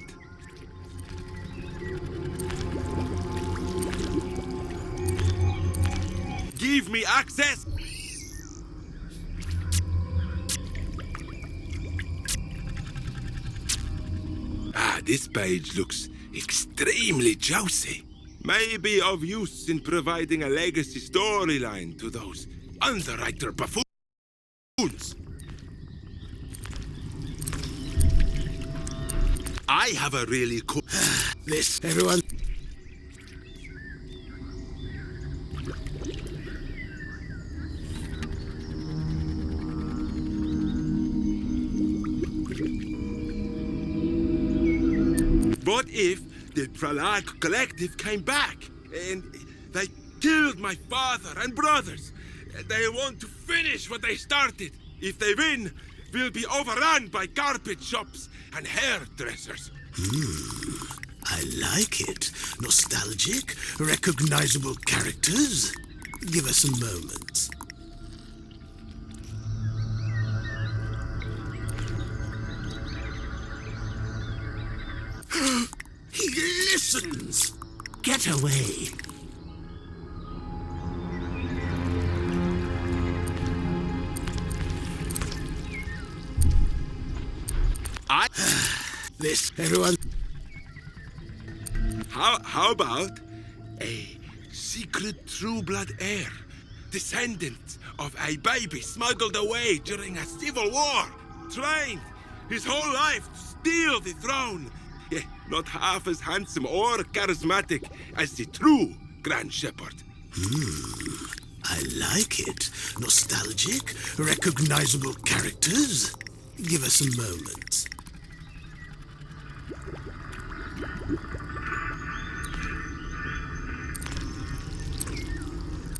Give me access! This page looks extremely juicy. May be of use in providing a legacy storyline to those underwriter buffoons. I have a really cool... This, everyone... What if the Pralag Collective came back and they killed my father and brothers? They want to finish what they started. If they win, we'll be overrun by garbage shops and hairdressers. I like it. Nostalgic, recognizable characters. Give us a moment. He listens! Get away! This, everyone... How about a secret true blood heir, descendant of a baby smuggled away during a civil war, trained his whole life to steal the throne? Yeah, not half as handsome or charismatic as the true Grand Shepherd. I like it. Nostalgic, recognizable characters. Give us a moment.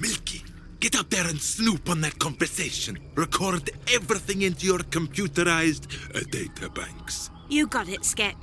Milky, get up there and snoop on that conversation. Record everything into your computerized databanks. You got it, Skip.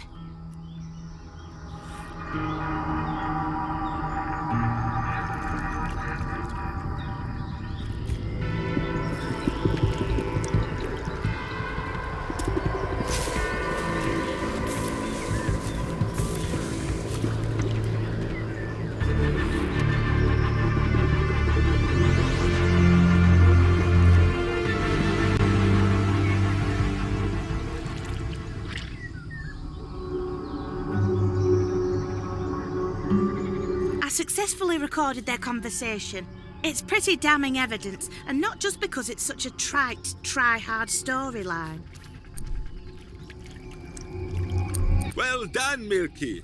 Successfully recorded their conversation. It's pretty damning evidence, and not just because it's such a trite, try-hard storyline. Well done, Milky.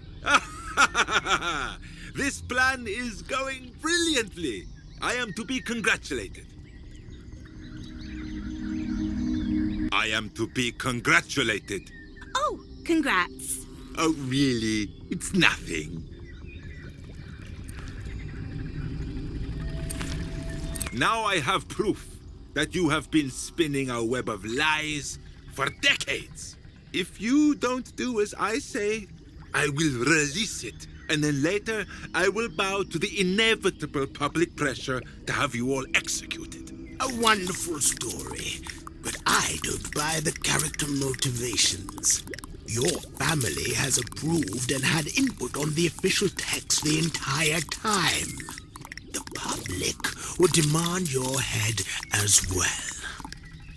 This plan is going brilliantly. I am to be congratulated. I am to be congratulated. Oh, congrats. Oh, really? It's nothing. Now I have proof that you have been spinning a web of lies for decades. If you don't do as I say, I will release it. And then later, I will bow to the inevitable public pressure to have you all executed. A wonderful story, but I don't buy the character motivations. Your family has approved and had input on the official text the entire time. The public would demand your head as well.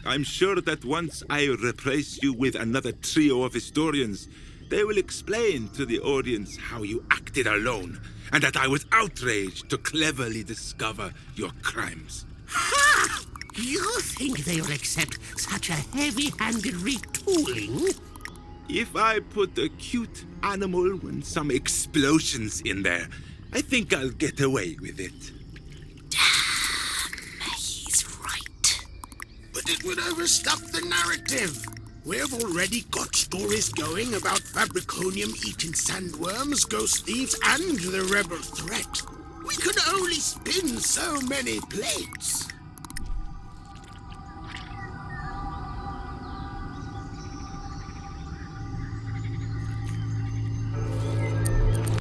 I'm sure that once I replace you with another trio of historians, they will explain to the audience how you acted alone, and that I was outraged to cleverly discover your crimes. Ha! You think they will accept such a heavy-handed retooling? If I put a cute animal and some explosions in there, I think I'll get away with it. Damn, he's right. But it would overstuff the narrative. We've already got stories going about Fabriconium-eating sandworms, ghost thieves, and the rebel threat. We can only spin so many plates.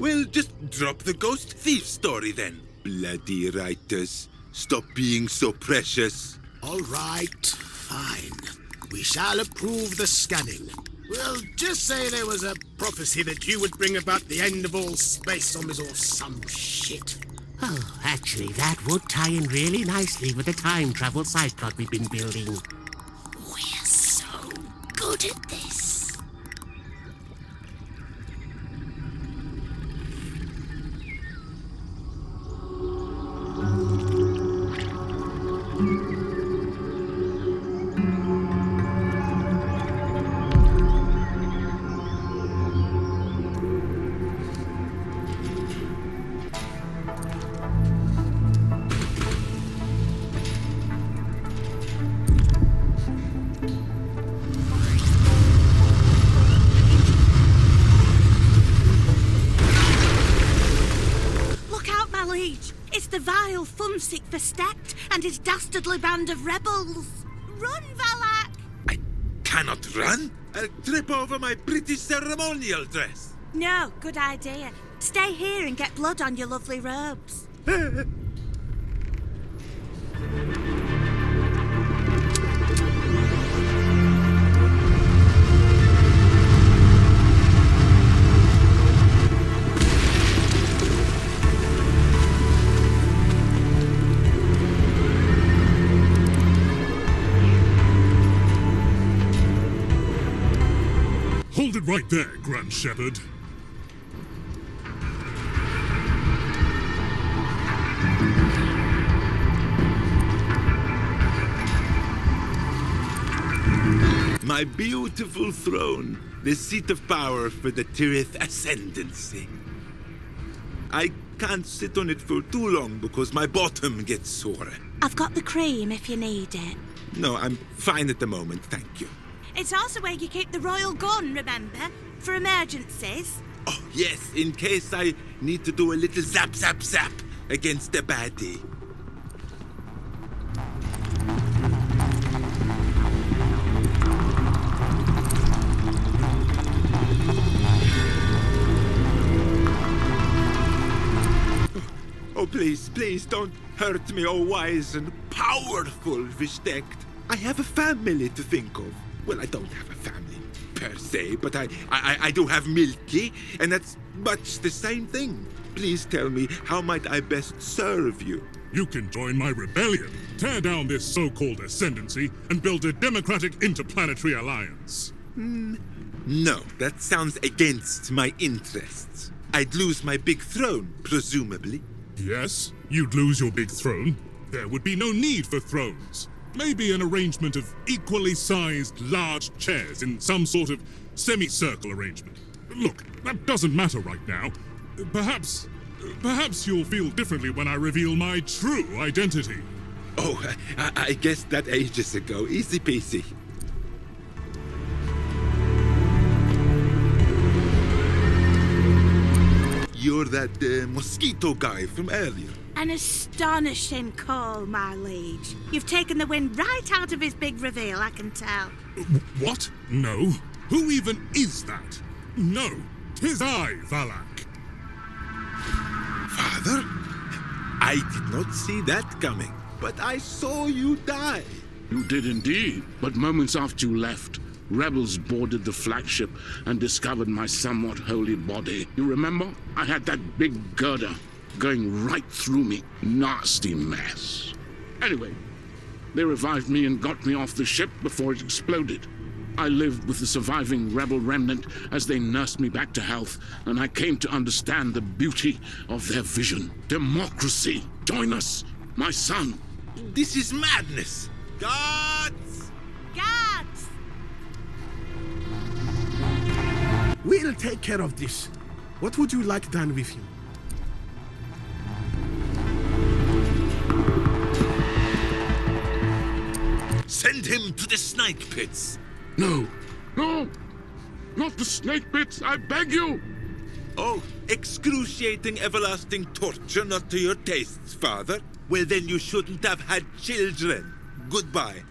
Well, just drop the ghost thief story then. Bloody writers. Stop being so precious. All right, fine. We shall approve the scanning. We'll just say there was a prophecy that you would bring about the end of all space zombies or some shit. Oh, actually, that would tie in really nicely with the time travel sideplot we've been building. We're so good at this. It's the vile Funsick Versteckt and his dastardly band of rebels. Run, Valak! I cannot run. I'll trip over my British ceremonial dress. No, good idea. Stay here and get blood on your lovely robes. Hold it right there, Grand Shepherd. My beautiful throne, the seat of power for the Tirith Ascendancy. I can't sit on it for too long because my bottom gets sore. I've got the cream if you need it. No, I'm fine at the moment, thank you. It's also where you keep the royal gun, remember? For emergencies. Oh, yes, in case I need to do a little zap, zap, zap against the baddie. Oh, please, please don't hurt me, oh wise and powerful Versteckt. I have a family to think of. Well, I don't have a family per se, but I do have Milky, and that's much the same thing. Please tell me, how might I best serve you? You can join my rebellion, tear down this so-called ascendancy, and build a democratic interplanetary alliance. No, that sounds against my interests. I'd lose my big throne, presumably. Yes, you'd lose your big throne. There would be no need for thrones. Maybe an arrangement of equally sized large chairs in some sort of semicircle arrangement. Look, that doesn't matter right now. Perhaps you'll feel differently when I reveal my true identity. Oh, I guessed that ages ago. Easy peasy. You're that mosquito guy from earlier. An astonishing call, my liege. You've taken the wind right out of his big reveal, I can tell. What? No. Who even is that? No, 'tis I, Valak. Father? I did not see that coming, but I saw you die. You did indeed, but moments after you left, rebels boarded the flagship and discovered my somewhat holy body. You remember? I had that big girder going right through me. Nasty mess. Anyway, they revived me and got me off the ship before it exploded. I lived with the surviving rebel remnant as they nursed me back to health, and I came to understand the beauty of their vision. Democracy. Join us, my son. This is madness. Gods! Guards! We'll take care of this. What would you like done with you? Send him to the snake pits. No, no! Not the snake bits, I beg you! Oh, excruciating everlasting torture not to your tastes, father? Well, then you shouldn't have had children. Goodbye.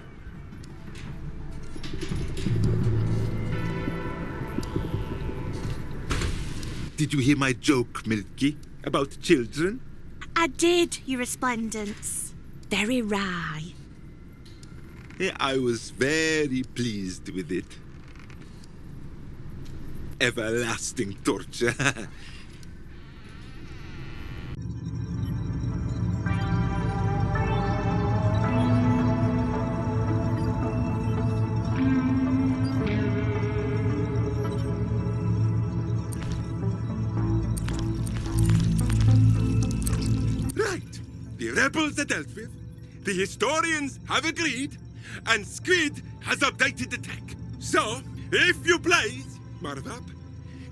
Did you hear my joke, Milky, about children? I did, Your Resplendence. Very wry. Yeah, I was very pleased with it. Everlasting torture. Right. The rebels are dealt with. The historians have agreed. And Squid has updated the tech. So, if you please, Marvap,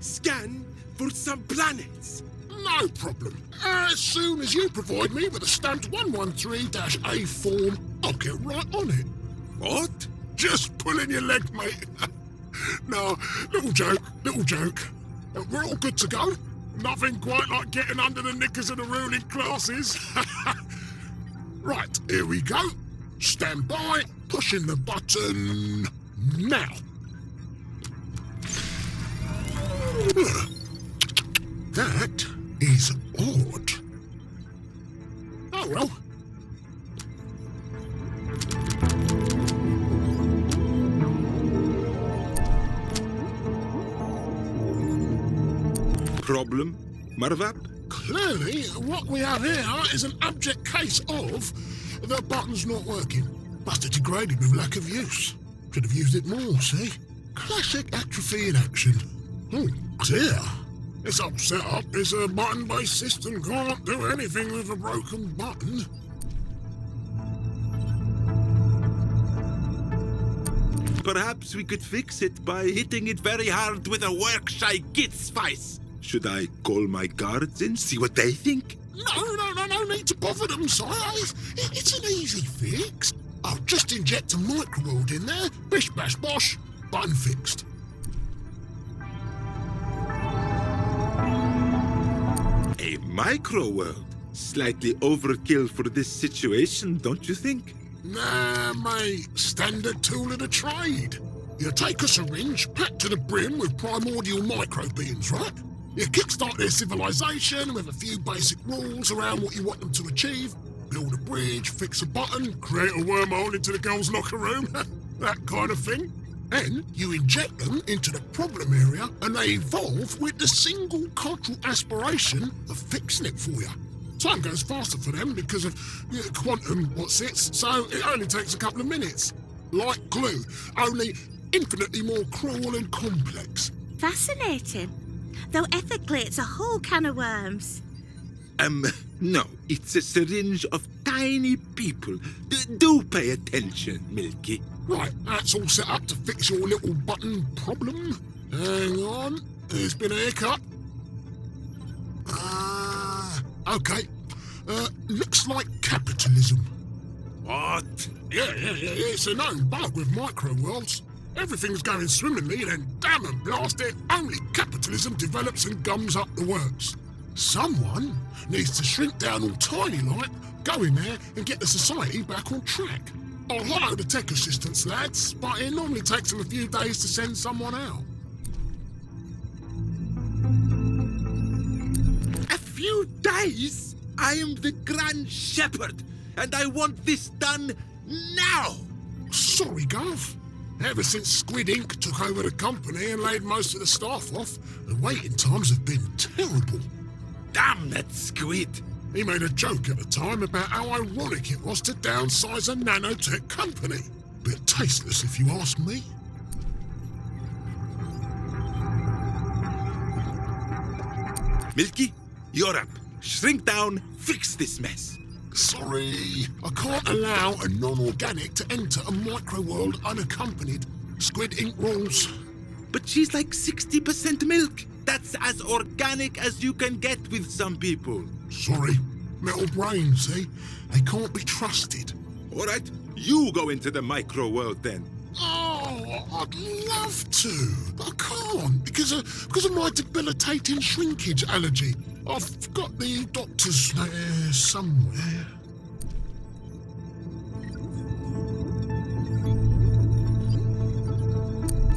scan for some planets. No problem. As soon as you provide me with a stamped 113-A form, I'll get right on it. What? Just pulling your leg, mate. No, little joke. We're all good to go. Nothing quite like getting under the knickers of the ruling classes. Right, here we go. Stand by, pushing the button now. That is odd. Oh well. Problem, Marvap? Clearly, what we have here is an abject case of the button's not working. Must have degraded with lack of use. Should have used it more, see? Classic atrophy in action. Oh dear. This whole setup is a button-based system. Can't do anything with a broken button. Perhaps we could fix it by hitting it very hard with a work-shy git's face. Should I call my guards and see what they think? No need to bother them, sire. It's an easy fix. I'll just inject a microworld in there. Bish bash bosh. Button fixed. A microworld? Slightly overkill for this situation, don't you think? Nah, mate. Standard tool of the trade. You take a syringe, packed to the brim with primordial microbeams, right? You kickstart their civilization with a few basic rules around what you want them to achieve. Build a bridge, fix a button, create a wormhole into the girls' locker room. That kind of thing. Then you inject them into the problem area and they evolve with the single cultural aspiration of fixing it for you. Time goes faster for them because of quantum what's-its, so it only takes a couple of minutes. Like glue, only infinitely more cruel and complex. Fascinating. Though ethically it's a whole can of worms. No, it's a syringe of tiny people. Do pay attention, Milky. Right, that's all set up to fix your little button problem. Hang on, there's been a hiccup. Okay. Looks like capitalism. What? Yeah, it's a known bug with micro-worlds. Everything's going swimmingly, then damn and blast it, only capitalism develops and gums up the works. Someone needs to shrink down all tiny like, go in there and get the society back on track. I'll hire the tech assistants, lads, but it normally takes them a few days to send someone out. A few days? I am the Grand Shepherd, and I want this done now! Sorry, Gov. Ever since Squid Inc. took over the company and laid most of the staff off, the waiting times have been terrible. Damn that Squid! He made a joke at the time about how ironic it was to downsize a nanotech company. Bit tasteless, if you ask me. Milky, you're up. Shrink down, fix this mess. Sorry, I can't allow a non-organic to enter a micro-world unaccompanied. Squid Inc. rules. But she's like 60% milk. That's as organic as you can get with some people. Sorry, metal brain, see? They can't be trusted. All right, you go into the micro world then. Oh, I'd love to, but I can't because of my debilitating shrinkage allergy. I've got the doctor's there somewhere.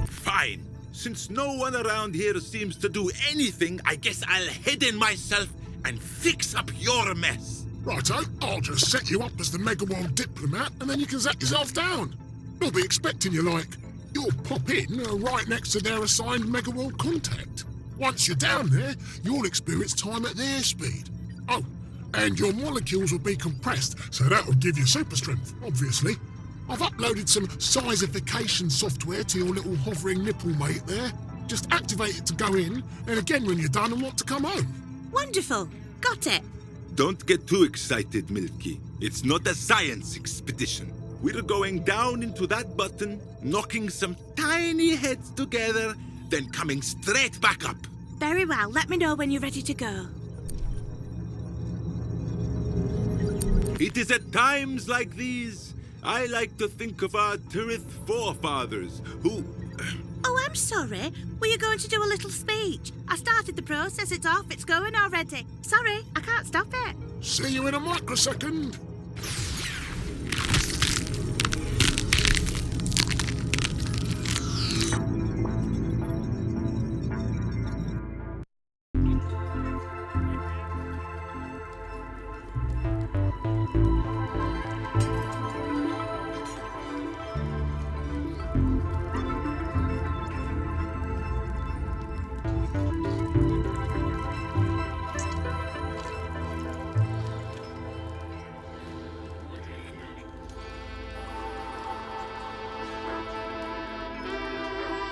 Fine. Since no one around here seems to do anything, I guess I'll head in myself and fix up your mess. Righto, I'll just set you up as the Megaworld diplomat and then you can zap yourself down. They'll be expecting you like. You'll pop in right next to their assigned Megaworld contact. Once you're down there, you'll experience time at their speed. Oh, and your molecules will be compressed, so that'll give you super strength, obviously. I've uploaded some sizification software to your little hovering nipple mate there. Just activate it to go in, and again when you're done and want to come home. Wonderful. Got it. Don't get too excited, Milky. It's not a science expedition. We're going down into that button, knocking some tiny heads together, then coming straight back up. Very well. Let me know when you're ready to go. It is at times like these I like to think of our Tirith forefathers, who... Oh, I'm sorry. Were you going to do a little speech? I started the process. It's off. It's going already. Sorry, I can't stop it. See you in a microsecond.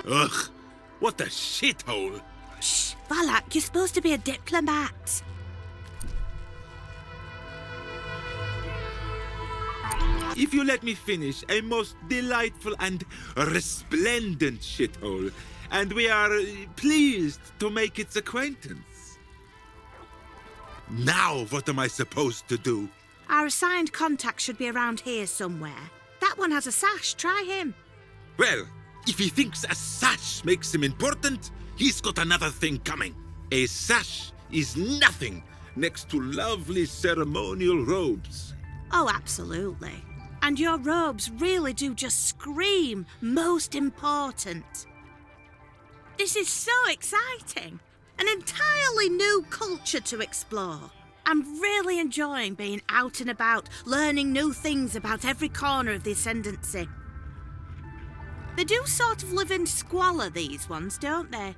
Ugh, what a shithole. Shh, Valak, you're supposed to be a diplomat. If you let me finish, a most delightful and resplendent shithole, and we are pleased to make its acquaintance. Now, what am I supposed to do? Our assigned contact should be around here somewhere. That one has a sash. Try him. Well, if he thinks a sash makes him important, he's got another thing coming. A sash is nothing next to lovely ceremonial robes. Oh, absolutely. And your robes really do just scream most important. This is so exciting. An entirely new culture to explore. I'm really enjoying being out and about, learning new things about every corner of the Ascendancy. They do sort of live in squalor, these ones, don't they?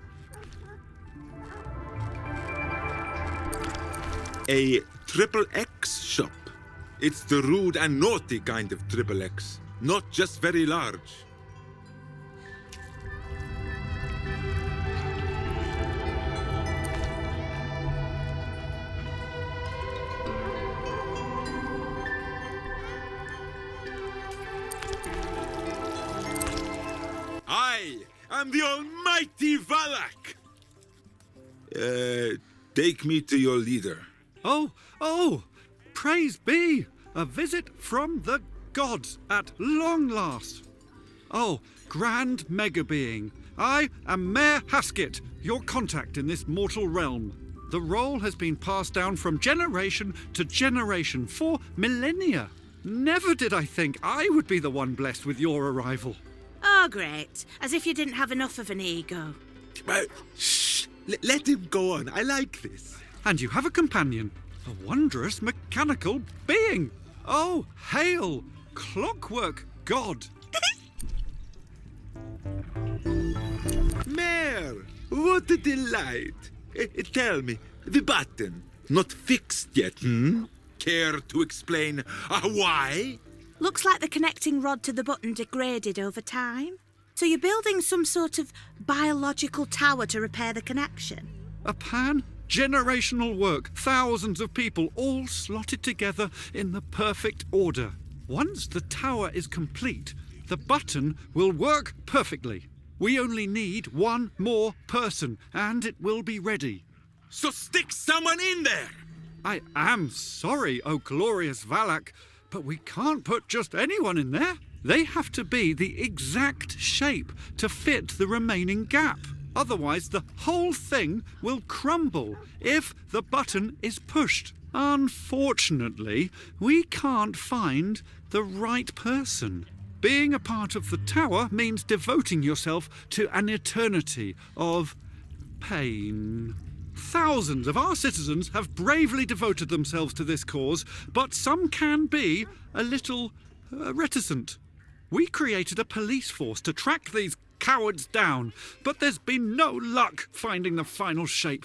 A XXX shop. It's the rude and naughty kind of XXX, not just very large. I am the almighty Valak! Take me to your leader. Oh, praise be! A visit from the gods at long last. Oh, grand mega-being, I am Mayor Haskett, your contact in this mortal realm. The role has been passed down from generation to generation for millennia. Never did I think I would be the one blessed with your arrival. Oh, great. As if you didn't have enough of an ego. Shh! Let him go on. I like this. And you have a companion, a wondrous mechanical being. Oh, hail, clockwork god. Mayor, what a delight. Tell me, the button, not fixed yet, Care to explain why? Looks like the connecting rod to the button degraded over time. So you're building some sort of biological tower to repair the connection? A pan-generational work, thousands of people all slotted together in the perfect order. Once the tower is complete, the button will work perfectly. We only need one more person, and it will be ready. So stick someone in there! I am sorry, oh glorious Valak, but we can't put just anyone in there. They have to be the exact shape to fit the remaining gap. Otherwise, the whole thing will crumble if the button is pushed. Unfortunately, we can't find the right person. Being a part of the tower means devoting yourself to an eternity of pain. Thousands of our citizens have bravely devoted themselves to this cause, but some can be a little reticent. We created a police force to track these cowards down, but there's been no luck finding the final shape.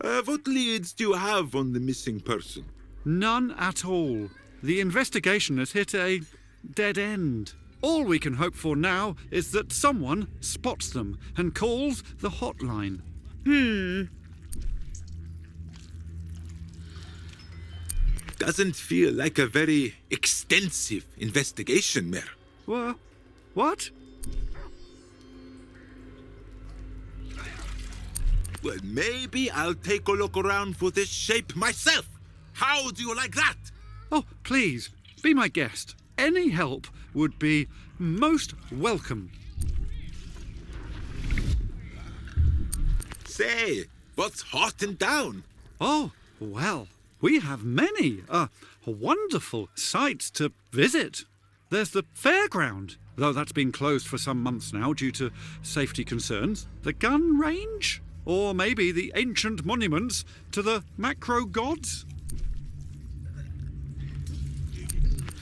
What leads do you have on the missing person? None at all. The investigation has hit a dead end. All we can hope for now is that someone spots them and calls the hotline. Doesn't feel like a very extensive investigation, Mayor. What? Well, maybe I'll take a look around for this shape myself. How do you like that? Oh, please, be my guest. Any help would be most welcome. Say, what's hot and down? Oh, well, we have many wonderful sites to visit. There's the fairground, though that's been closed for some months now due to safety concerns. The gun range? Or maybe the ancient monuments to the macro gods?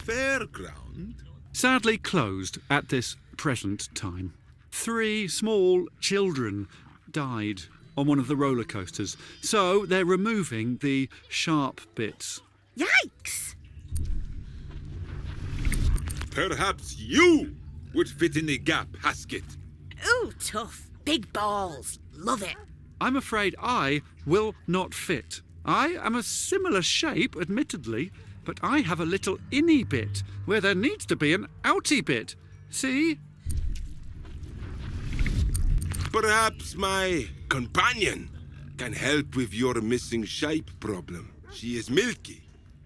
Fairground? Sadly closed at this present time. 3 small children died on one of the roller coasters, so they're removing the sharp bits. Yikes! Perhaps you would fit in the gap, Haskett. Ooh, tough. Big balls. Love it. I'm afraid I will not fit. I am a similar shape, admittedly, but I have a little innie bit where there needs to be an outie bit. See? Perhaps my companion can help with your missing shape problem. She is Milky,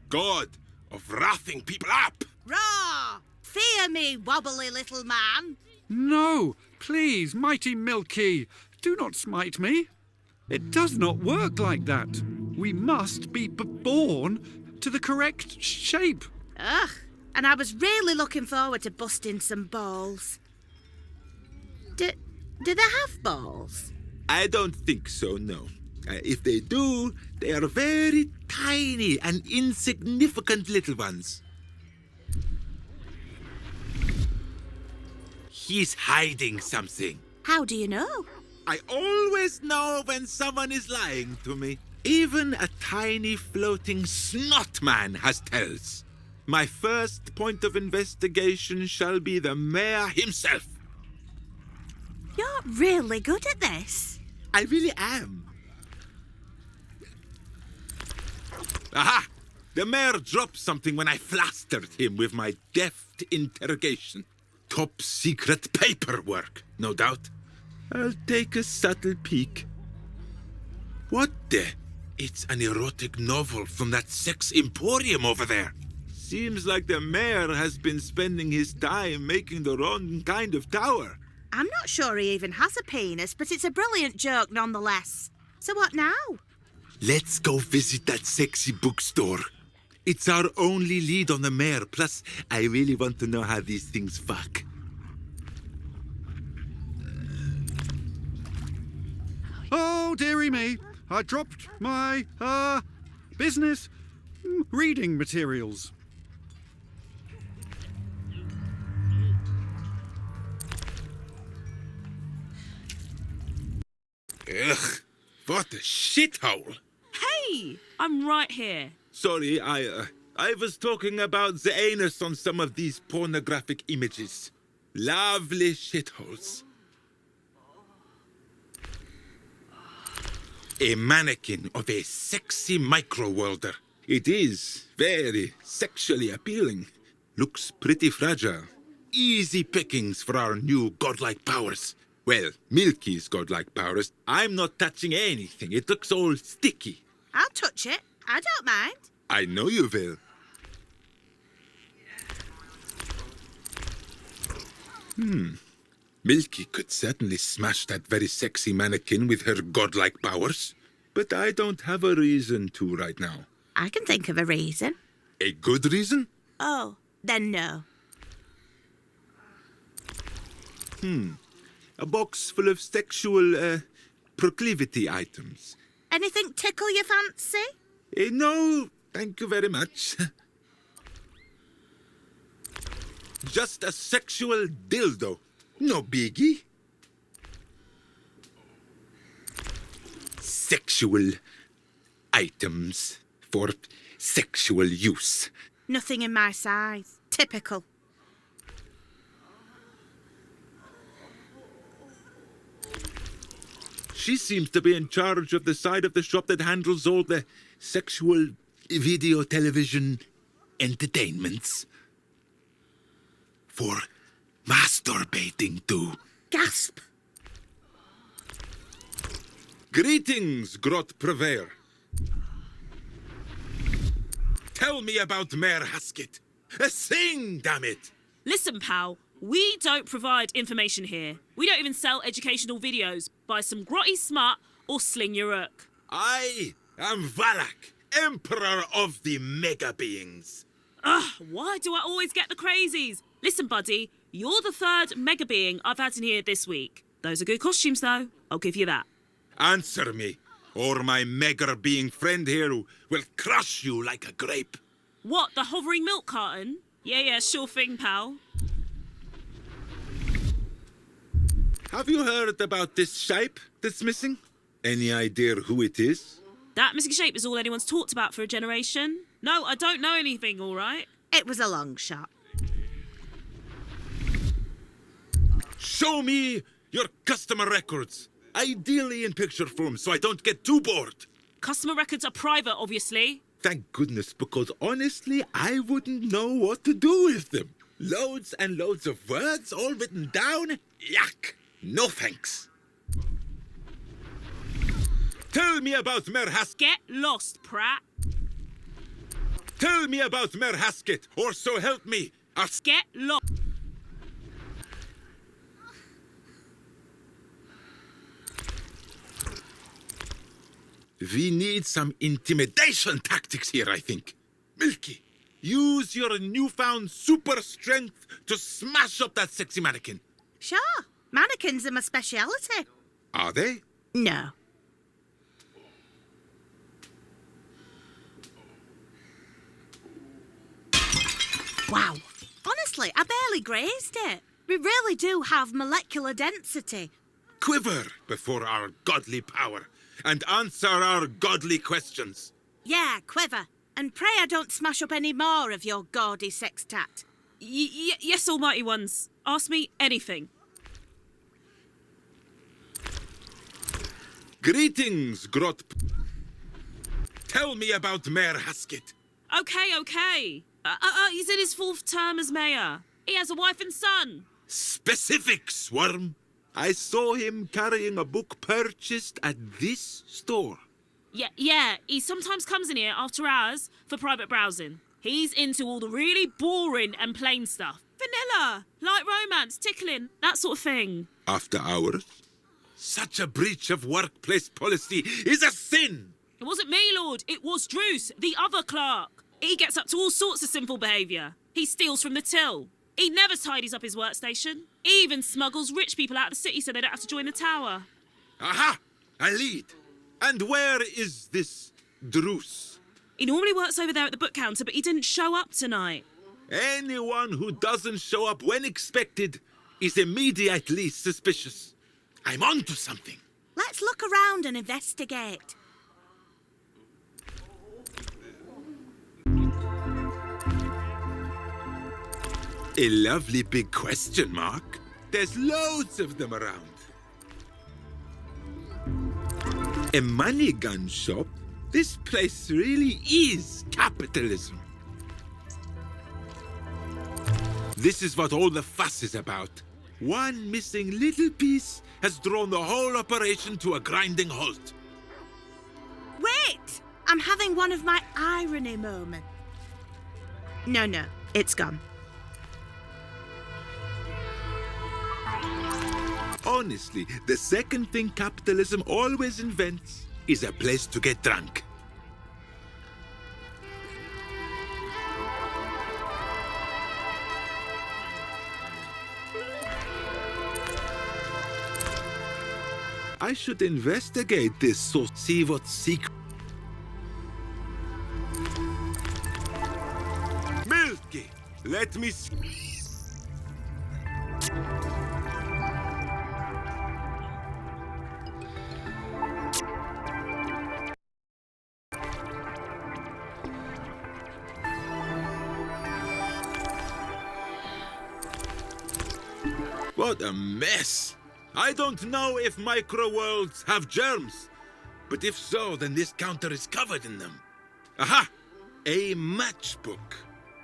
god of wrathing people up. Raw! Fear me, wobbly little man. No, please, mighty Milky, do not smite me. It does not work like that. We must be born to the correct shape. Ugh, and I was really looking forward to busting some balls. Do they have balls? I don't think so, no. If they do, they are very tiny and insignificant little ones. He's hiding something. How do you know? I always know when someone is lying to me. Even a tiny floating snot man has tells. My first point of investigation shall be the mayor himself. You're really good at this. I really am. Aha! The mayor dropped something when I flustered him with my deft interrogation. Top secret paperwork, no doubt. I'll take a subtle peek. What the? It's an erotic novel from that sex emporium over there. Seems like the mayor has been spending his time making the wrong kind of tower. I'm not sure he even has a penis, but it's a brilliant joke nonetheless. So what now? Let's go visit that sexy bookstore. It's our only lead on the mayor, plus I really want to know how these things fuck. Oh, dearie me, I dropped my, business reading materials. Ugh, what a shithole. Hey, I'm right here. Sorry, I was talking about the anus on some of these pornographic images. Lovely shitholes. A mannequin of a sexy micro-worlder. It is very sexually appealing. Looks pretty fragile. Easy pickings for our new godlike powers. Well, Milky's godlike powers. I'm not touching anything. It looks all sticky. I'll touch it. I don't mind. I know you will. Milky could certainly smash that very sexy mannequin with her godlike powers. But I don't have a reason to right now. I can think of a reason. A good reason? Oh, then no. A box full of sexual, proclivity items. Anything tickle your fancy? No, thank you very much. Just a sexual dildo. No biggie. Sexual items for sexual use. Nothing in my size. Typical. She seems to be in charge of the side of the shop that handles all the sexual video television entertainments. For masturbating too. Gasp! Greetings, Grot Purveyor. Tell me about Mayor Haskett. Sing, damn it! Listen, pal, we don't provide information here. We don't even sell educational videos. Buy some grotty smut or sling your rook. I am Valak, Emperor of the Mega Beings. Ugh, why do I always get the crazies? Listen, buddy, you're the third mega being I've had in here this week. Those are good costumes, though. I'll give you that. Answer me, or my Mega Being friend here will crush you like a grape. What, the hovering milk carton? Yeah, sure thing, pal. Have you heard about this shape that's missing? Any idea who it is? That missing shape is all anyone's talked about for a generation. No, I don't know anything, all right? It was a long shot. Show me your customer records. Ideally in picture form, so I don't get too bored. Customer records are private, obviously. Thank goodness, because honestly, I wouldn't know what to do with them. Loads and loads of words all written down. Yuck. No thanks. Tell me about Mayor Haskett. Get lost, Pratt. Tell me about Mayor Haskett, or so help me. Get lost. We need some intimidation tactics here, I think. Milky, use your newfound super strength to smash up that sexy mannequin. Sure. Mannequins are my speciality. Are they? No. Wow. Honestly, I barely grazed it. We really do have molecular density. Quiver before our godly power and answer our godly questions. Yeah, quiver. And pray I don't smash up any more of your gaudy sextat. Yes, almighty ones. Ask me anything. Greetings, Grot. Tell me about Mayor Haskett. Okay. He's in his 4th term as mayor. He has a wife and son. Specifics, Worm. I saw him carrying a book purchased at this store. Yeah, he sometimes comes in here after hours for private browsing. He's into all the really boring and plain stuff. Vanilla, light romance, tickling, that sort of thing. After hours? Such a breach of workplace policy is a sin! It wasn't me, Lord. It was Druce, the other clerk. He gets up to all sorts of sinful behaviour. He steals from the till. He never tidies up his workstation. He even smuggles rich people out of the city so they don't have to join the tower. Aha! A lead! And where is this Druce? He normally works over there at the book counter, but he didn't show up tonight. Anyone who doesn't show up when expected is immediately suspicious. I'm on to something. Let's look around and investigate. A lovely big question mark. There's loads of them around. A money gun shop? This place really is capitalism. This is what all the fuss is about. One missing little piece has drawn the whole operation to a grinding halt. Wait! I'm having one of my irony moments. No, it's gone. Honestly, the second thing capitalism always invents is a place to get drunk. I should investigate this so see what secret. Milky, let me see. What a mess! I don't know if micro-worlds have germs, but if so, then this counter is covered in them. Aha! A matchbook.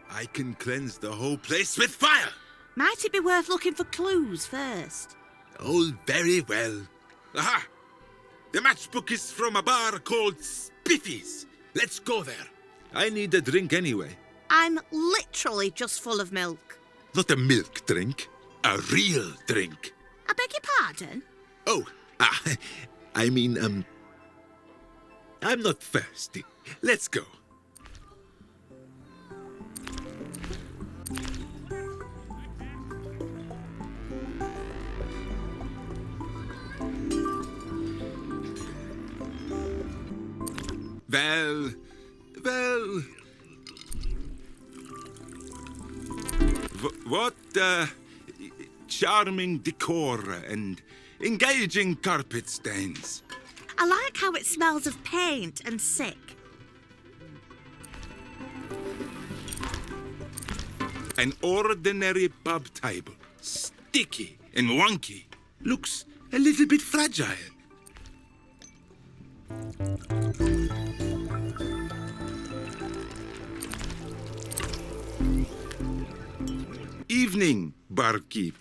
I can cleanse the whole place with fire! Might it be worth looking for clues first? Oh, very well. Aha! The matchbook is from a bar called Spiffy's. Let's go there. I need a drink anyway. I'm literally just full of milk. Not a milk drink, a real drink. I beg your pardon? Oh, I mean, I'm not thirsty. Let's go. Well, what, charming decor and engaging carpet stains. I like how it smells of paint and sick. An ordinary pub table, sticky and wonky, looks a little bit fragile. Evening, barkeep.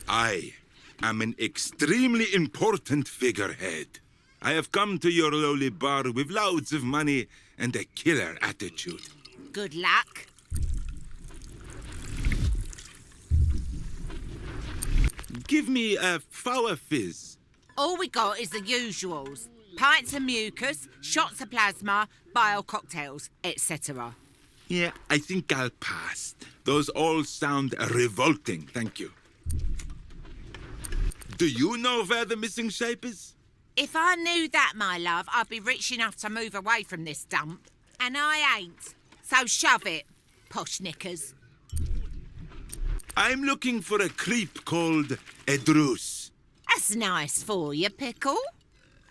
I am an extremely important figurehead. I have come to your lowly bar with loads of money and a killer attitude. Good luck. Give me a sour fizz. All we got is the usuals. Pints of mucus, shots of plasma, bile cocktails, etc. Yeah, I think I'll pass. Those all sound revolting, thank you. Do you know where the missing shape is? If I knew that, my love, I'd be rich enough to move away from this dump. And I ain't. So shove it, posh knickers. I'm looking for a creep called Edrus. That's nice for you, Pickle.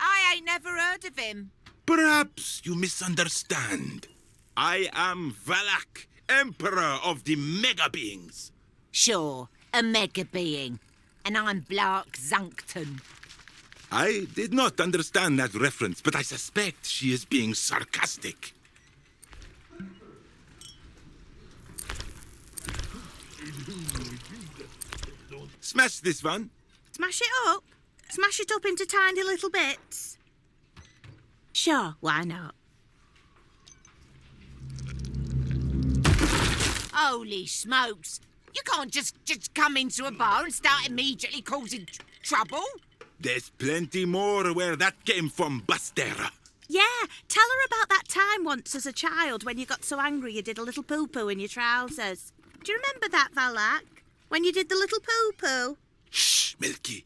I ain't never heard of him. Perhaps you misunderstand. I am Valak, Emperor of the Mega Beings. Sure, a mega being. And I'm Blark Zunkton. I did not understand that reference, but I suspect she is being sarcastic. Smash this one. Smash it up? Smash it up into tiny little bits? Sure, why not? Holy smokes. You can't just come into a bar and start immediately causing trouble. There's plenty more where that came from, Bustera. Yeah, tell her about that time once as a child when you got so angry you did a little poo-poo in your trousers. Do you remember that, Valak? When you did the little poo-poo? Shh, Milky.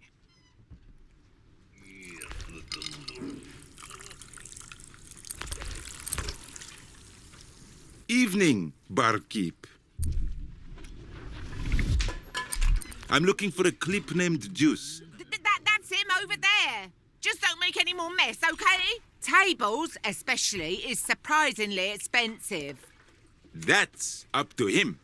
Evening, barkeep. I'm looking for a clip named Juice. That's him over there. Just don't make any more mess, okay? Tables, especially, is surprisingly expensive. That's up to him.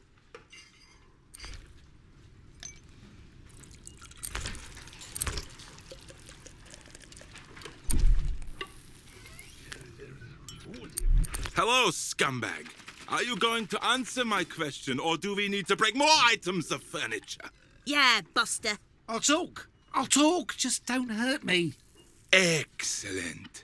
Hello, scumbag. Are you going to answer my question, or do we need to break more items of furniture? Yeah, Buster. I'll talk. Just don't hurt me. Excellent.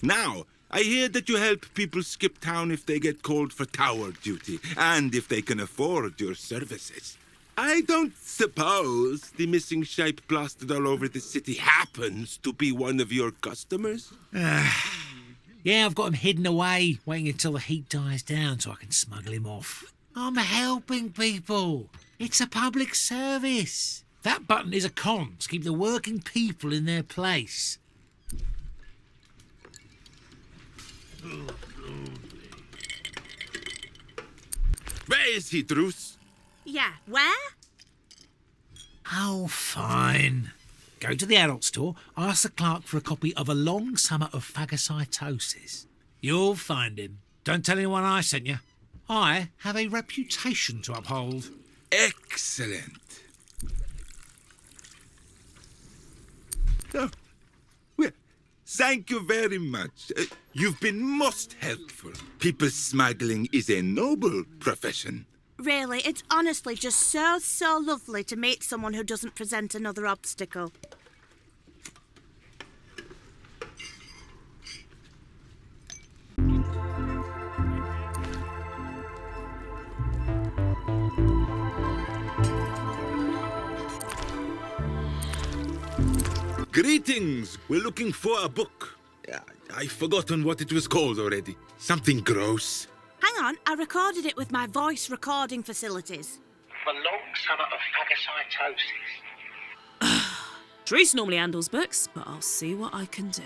Now, I hear that you help people skip town if they get called for tower duty, and if they can afford your services. I don't suppose the missing shape plastered all over the city happens to be one of your customers? Yeah, I've got him hidden away, waiting until the heat dies down so I can smuggle him off. I'm helping people. It's a public service. That button is a con to keep the working people in their place. Where is he, Druce? Yeah, where? Oh, fine. Go to the adult store, ask the clerk for a copy of A Long Summer of Phagocytosis. You'll find him. Don't tell anyone I sent you. I have a reputation to uphold. Excellent. Oh, well, thank you very much. You've been most helpful. People smuggling is a noble profession. Really, it's honestly just so lovely to meet someone who doesn't present another obstacle. Greetings. We're looking for a book. I've forgotten what it was called already. Something gross. Hang on, I recorded it with my voice recording facilities. For Long Summer of Phagocytosis. Druce normally handles books, but I'll see what I can do.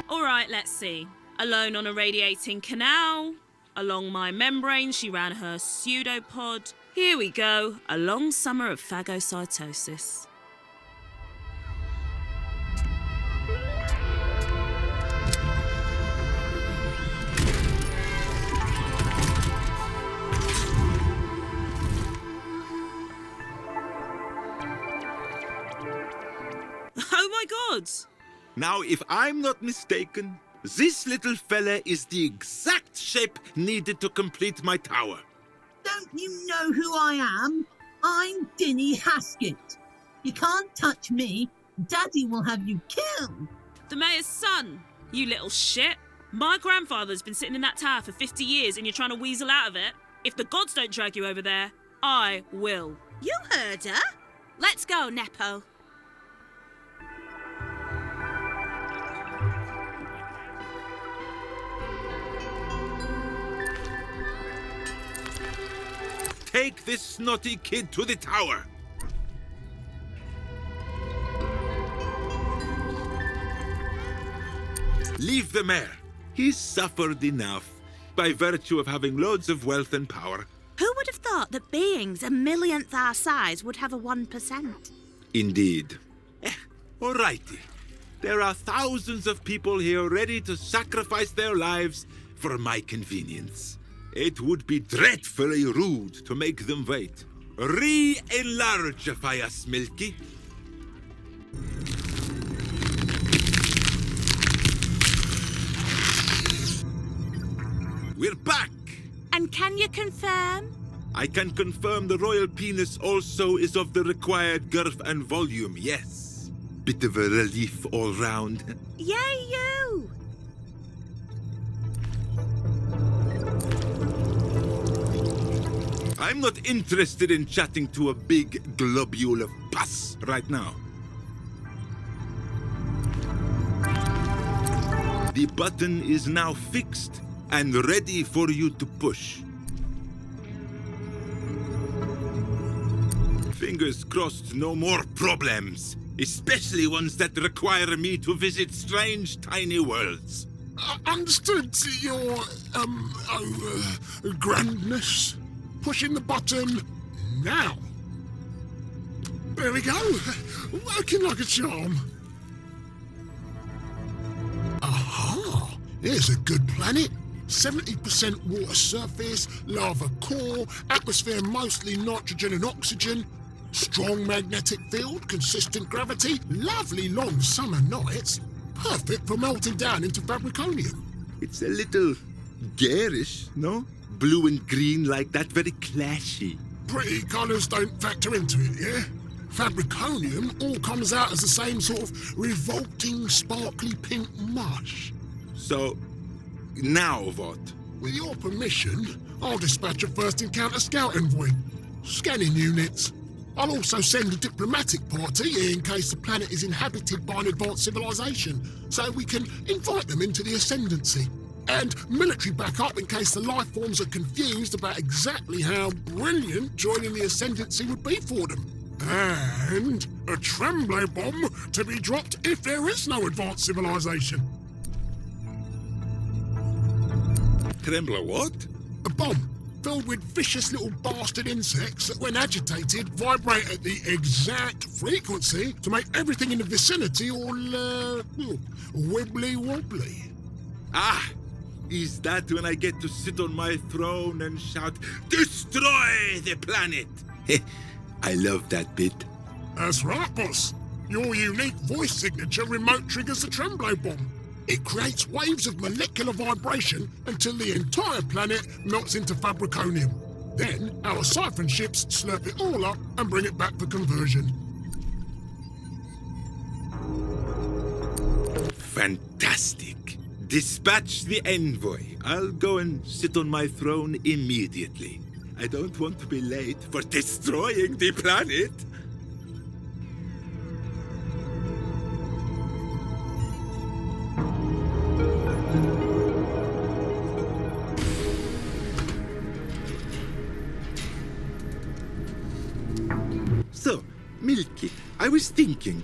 All right, let's see. Alone on a radiating canal. Along my membrane, she ran her pseudopod. Here we go. A Long Summer of Phagocytosis. Oh my God! Now, if I'm not mistaken, this little fella is the exact shape needed to complete my tower. Don't you know who I am? I'm Dinny Haskett. You can't touch me. Daddy will have you killed. The mayor's son, you little shit. My grandfather's been sitting in that tower for 50 years and you're trying to weasel out of it. If the gods don't drag you over there, I will. You heard her. Let's go, Nepo. Take this snotty kid to the tower. Leave the mayor. He's suffered enough by virtue of having loads of wealth and power. Who would have thought that beings a millionth our size would have a 1%? Indeed. Alrighty. There are thousands of people here ready to sacrifice their lives for my convenience. It would be dreadfully rude to make them wait. Re-enlargify us, Milky. We're back! And can you confirm? I can confirm the royal penis also is of the required girth and volume, yes. Bit of a relief all round. Yay, you! I'm not interested in chatting to a big globule of pus right now. The button is now fixed and ready for you to push. Fingers crossed no more problems, especially ones that require me to visit strange tiny worlds. Understood, your, grandness. Pushing the button now. There we go. Working like a charm. Aha! Here's a good planet. 70% water surface, lava core, atmosphere mostly nitrogen and oxygen. Strong magnetic field, consistent gravity, lovely long summer nights. Perfect for melting down into fabriconium. It's a little garish, no? Blue and green like that, very clashy. Pretty colours don't factor into it, yeah? Fabriconium all comes out as the same sort of revolting, sparkly pink mush. So, now what? With your permission, I'll dispatch a first encounter scout envoy. Scanning units. I'll also send a diplomatic party in case the planet is inhabited by an advanced civilization, so we can invite them into the Ascendancy. And military backup in case the life forms are confused about exactly how brilliant joining the Ascendancy would be for them. And a tremblay bomb to be dropped if there is no advanced civilization. Trembler what? A bomb filled with vicious little bastard insects that, when agitated, vibrate at the exact frequency to make everything in the vicinity all, wibbly-wobbly. Ah! Is that when I get to sit on my throne and shout, "Destroy the planet"? I love that bit. That's right, boss. Your unique voice signature remote triggers the tremblay bomb. It creates waves of molecular vibration until the entire planet melts into fabriconium. Then our siphon ships slurp it all up and bring it back for conversion. Fantastic. Dispatch the envoy. I'll go and sit on my throne immediately. I don't want to be late for destroying the planet. So, Milky, I was thinking,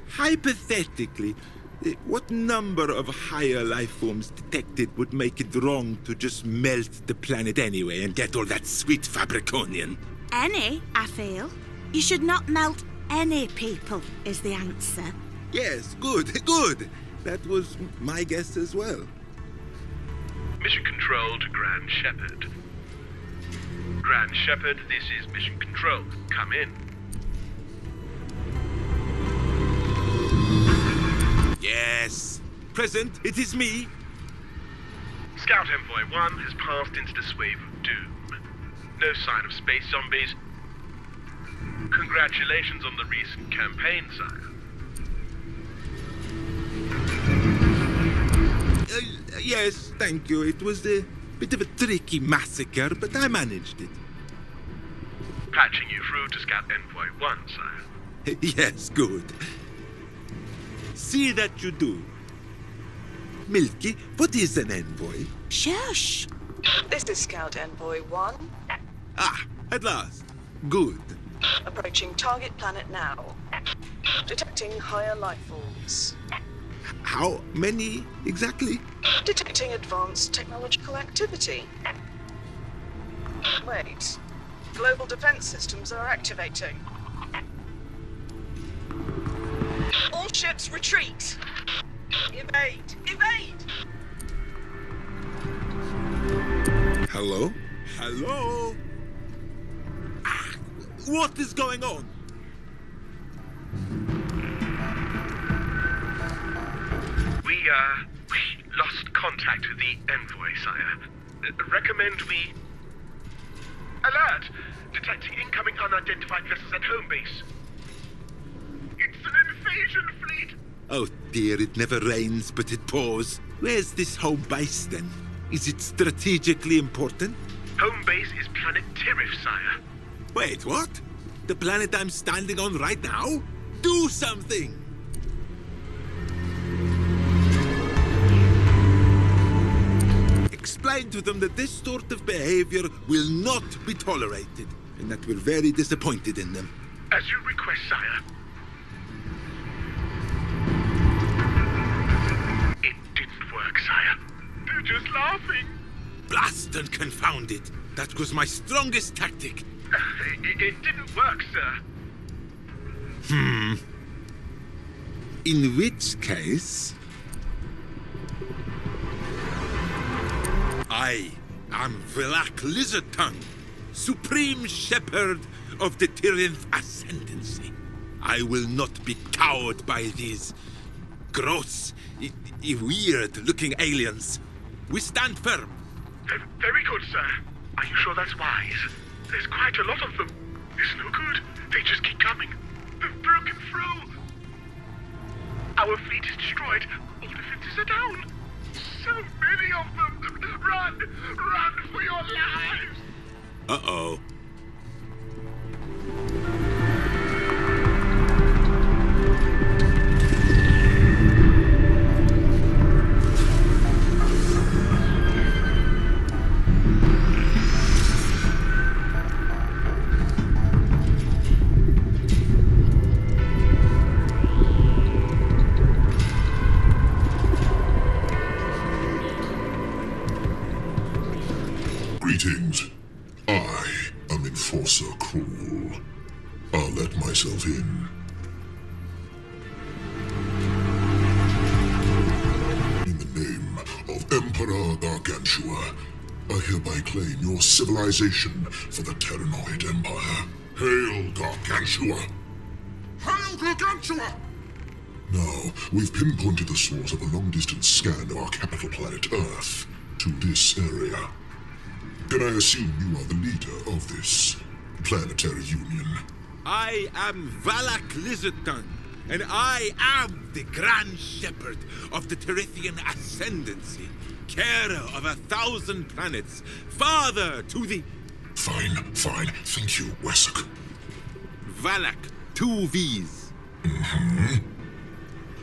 hypothetically, what number of higher life forms detected would make it wrong to just melt the planet anyway and get all that sweet fabriconium? Any, I feel. You should not melt any people, is the answer. Yes, good, good. That was my guess as well. Mission Control to Grand Shepherd. Grand Shepherd, this is Mission Control. Come in. Yes. Present, it is me. Scout Envoy 1 has passed into this wave of doom. No sign of space zombies. Congratulations on the recent campaign, sire. Yes, thank you. It was a bit of a tricky massacre, but I managed it. Patching you through to Scout Envoy 1, sire. Yes, good. See that you do. Milky, what is an envoy? Shush. This is Scout Envoy 1. Ah, at last. Good. Approaching target planet now. Detecting higher life forms. How many exactly? Detecting advanced technological activity. Wait. Global defense systems are activating. All ships retreat. Evade! Evade! Hello? Hello? Ah, what is going on? We lost contact with the envoy, sire. Recommend we... Alert! Detecting incoming unidentified vessels at home base. It's an invasion fleet! Oh dear, it never rains, but it pours. Where's this home base then? Is it strategically important? Home base is planet Tyrith, sire. Wait, what? The planet I'm standing on right now? Do something! Explain to them that this sort of behavior will not be tolerated, and that we're very disappointed in them. As you request, sire. It didn't work, sire. They're just laughing. Blast and confound it! That was my strongest tactic. It didn't work, sir. In which case... I am Black Lizard Tongue, Supreme Shepherd of the Tyrythian ascendancy. I will not be cowed by these gross, weird-looking aliens. We stand firm. Very good, sir. Are you sure that's wise? There's quite a lot of them. It's no good. They just keep coming. They've broken through. Our fleet is destroyed. All defenses are down. So many of them. Run! Run for your lives! Uh-oh. Greetings. I am Enforcer Cruel. I'll let myself in. In the name of Emperor Gargantua, I hereby claim your civilization for the Terranoid Empire. Hail Gargantua! Hail Gargantua! Now, we've pinpointed the source of a long-distance scan of our capital planet Earth to this area. Can I assume you are the leader of this planetary union? I am Valak Lizardtongue, and I am the Grand Shepherd of the Tyrythian ascendancy, carer of 1,000 planets, father to the... Fine. Thank you, Wessock. Valak, 2 V's.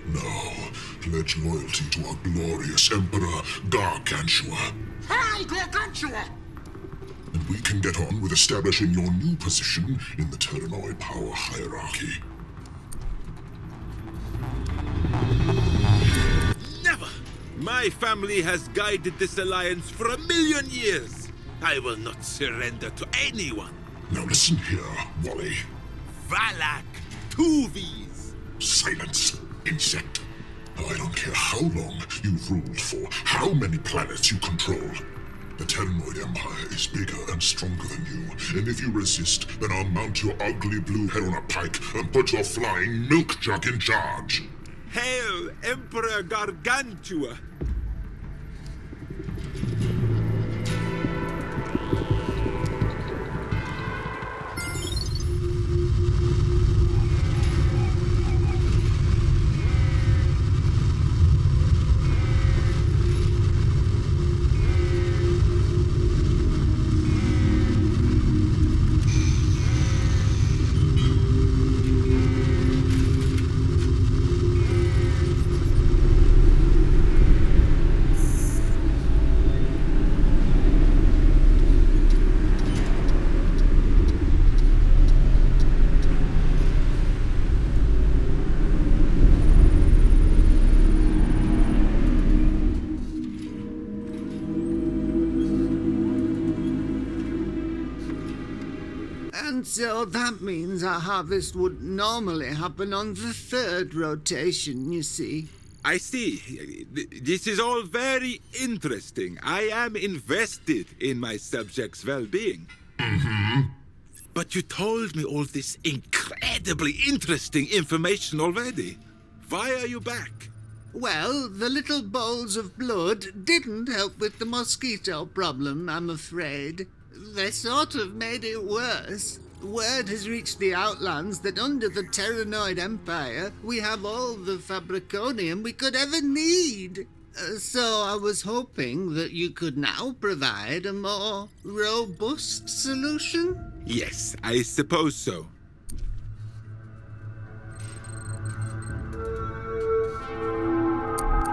Now, pledge loyalty to our glorious Emperor Gargantua. Hail Gargantua! And we can get on with establishing your new position in the Terranoid power hierarchy. Never! My family has guided this alliance for 1,000,000 years. I will not surrender to anyone. Now listen here, Wally. Valak, 2 V's. Silence, insect. I don't care how long you've ruled for, how many planets you control. The Terranoid Empire is bigger and stronger than you, and if you resist, then I'll mount your ugly blue head on a pike and put your flying milk jug in charge. Hail, Emperor Gargantua! And so that means our harvest would normally happen on the 3rd rotation, you see. I see. This is all very interesting. I am invested in my subjects' well-being. But you told me all this incredibly interesting information already. Why are you back? Well, the little bowls of blood didn't help with the mosquito problem, I'm afraid. They sort of made it worse. Word has reached the Outlands that under the Terranoid Empire, we have all the fabriconium we could ever need. So I was hoping that you could now provide a more robust solution? Yes, I suppose so.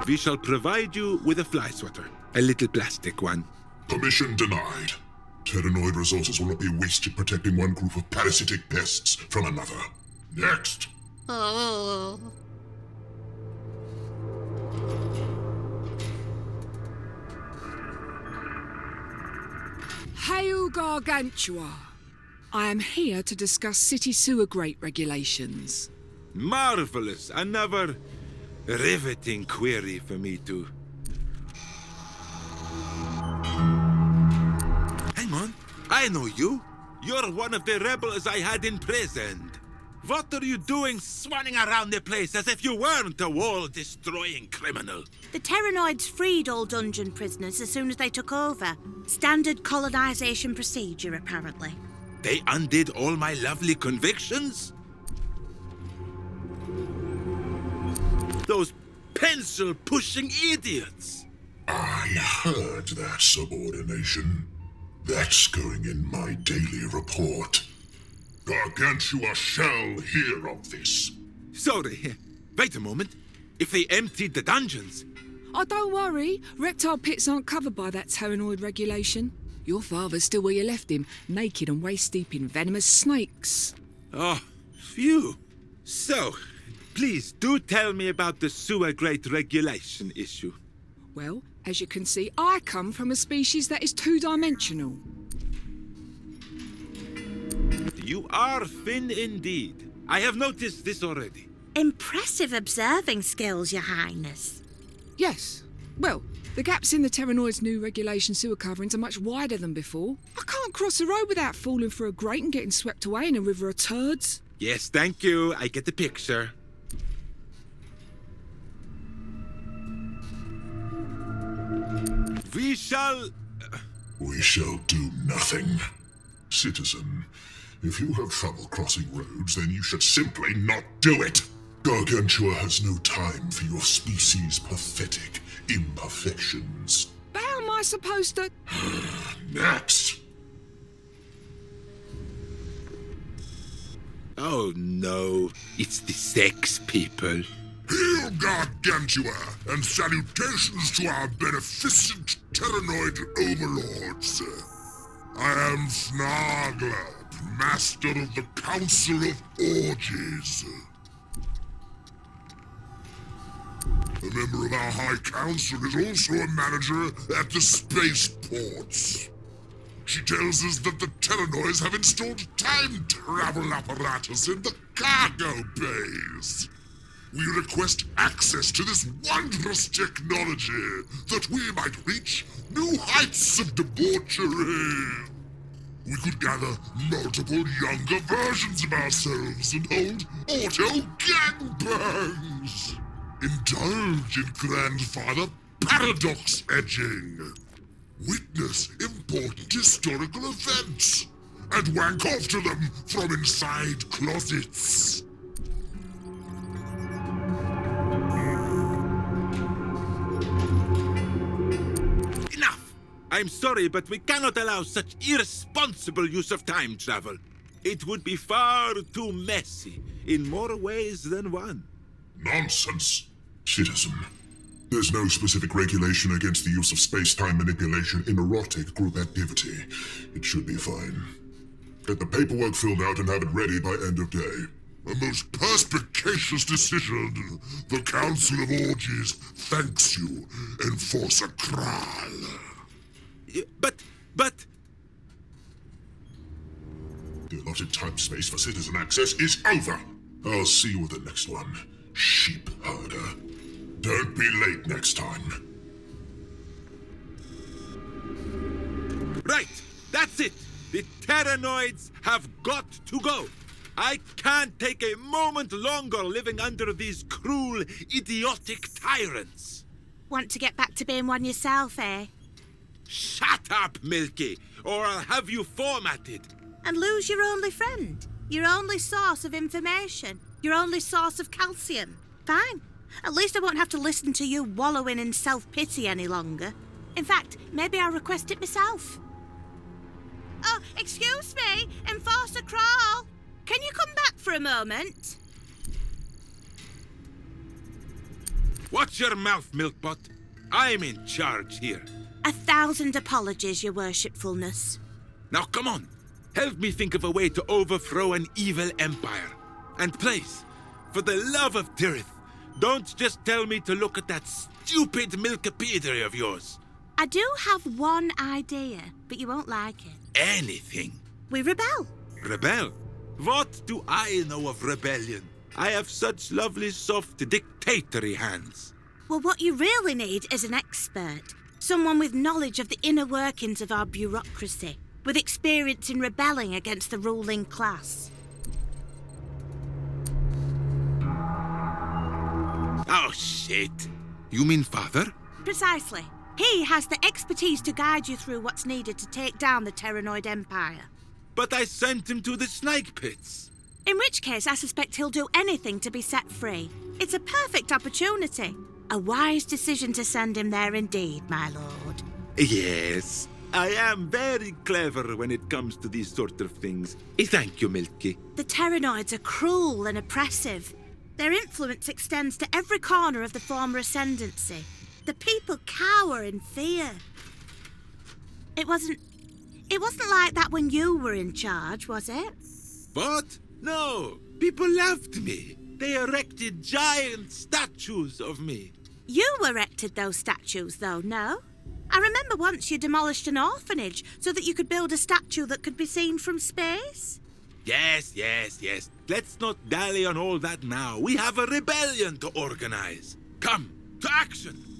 We shall provide you with a fly swatter. A little plastic one. Permission denied. Terranoid resources will not be wasted protecting one group of parasitic pests from another. Next! Oh. Hail Gargantua. I am here to discuss city sewer grate regulations. Marvelous! Another riveting query for me too. Hang on, I know you. You're one of the rebels I had imprisoned. What are you doing swanning around the place as if you weren't a wall-destroying criminal? The Terranoids freed all dungeon prisoners as soon as they took over. Standard colonisation procedure, apparently. They undid all my lovely convictions? Those pencil-pushing idiots! I heard that subordination. That's going in my daily report. Gargantua shall hear of this. Sorry, wait a moment. If they emptied the dungeons... Oh, don't worry. Reptile pits aren't covered by that Terranoid regulation. Your father's still where you left him, naked and waist-deep in venomous snakes. Oh, phew. So, please do tell me about the sewer grate regulation issue. Well, as you can see, I come from a species that is two-dimensional. You are thin indeed. I have noticed this already. Impressive observing skills, Your Highness. Yes. Well, the gaps in the Terranoids' new regulation sewer coverings are much wider than before. I can't cross the road without falling through a grate and getting swept away in a river of turds. Yes, thank you. I get the picture. We shall do nothing. Citizen, if you have trouble crossing roads, then you should simply not do it. Gargantua has no time for your species' pathetic imperfections. But how am I supposed to... Next. Oh no, it's the sex people. Hail Gargantua, and salutations to our beneficent Terranoid overlords. I am Snarglap, master of the Council of Orgies. A member of our High Council is also a manager at the spaceports. She tells us that the Terranoids have installed time travel apparatus in the cargo bays. We request access to this wondrous technology that we might reach new heights of debauchery. We could gather multiple younger versions of ourselves and hold auto gangbangs. Indulge in grandfather paradox edging. Witness important historical events. And wank off to them from inside closets. Enough! I'm sorry, but we cannot allow such irresponsible use of time travel. It would be far too messy, in more ways than one. Nonsense. Citizen, there's no specific regulation against the use of space-time manipulation in erotic group activity. It should be fine. Get the paperwork filled out and have it ready by end of day. A most perspicacious decision. The Council of Orgies thanks you, Enforcer Kral. But... The allotted time space for citizen access is over. I'll see you at the next one, sheep herder. Don't be late next time. Right, that's it. The Terranoids have got to go. I can't take a moment longer living under these cruel, idiotic tyrants. Want to get back to being one yourself, eh? Shut up, Milky, or I'll have you formatted. And lose your only friend, your only source of information, your only source of calcium. Fine. At least I won't have to listen to you wallowing in self-pity any longer. In fact, maybe I'll request it myself. Oh, excuse me, Enforcer Crawl. Can you come back for a moment? Watch your mouth, Milkbot. I'm in charge here. 1,000 apologies, your worshipfulness. Now come on. Help me think of a way to overthrow an evil empire. And please, for the love of Tirith, don't just tell me to look at that stupid Milkipedia of yours. I do have one idea, but you won't like it. Anything. We rebel. Rebel? What do I know of rebellion? I have such lovely, soft, dictatory hands. Well, what you really need is an expert. Someone with knowledge of the inner workings of our bureaucracy. with experience in rebelling against the ruling class. Oh, shit. You mean father? Precisely. He has the expertise to guide you through what's needed to take down the Terranoid Empire. But I sent him to the snake pits. In which case, I suspect he'll do anything to be set free. It's a perfect opportunity. A wise decision to send him there indeed, my lord. Yes, I am very clever when it comes to these sort of things. Thank you, Milky. The Terranoids are cruel and oppressive. Their influence extends to every corner of the former ascendancy. The people cower in fear. It wasn't like that when you were in charge, was it? What? No, people loved me. They erected giant statues of me. You erected those statues, though, no? I remember once you demolished an orphanage so that you could build a statue that could be seen from space. Yes. Let's not dally on all that now. We have a rebellion to organize. Come, to action!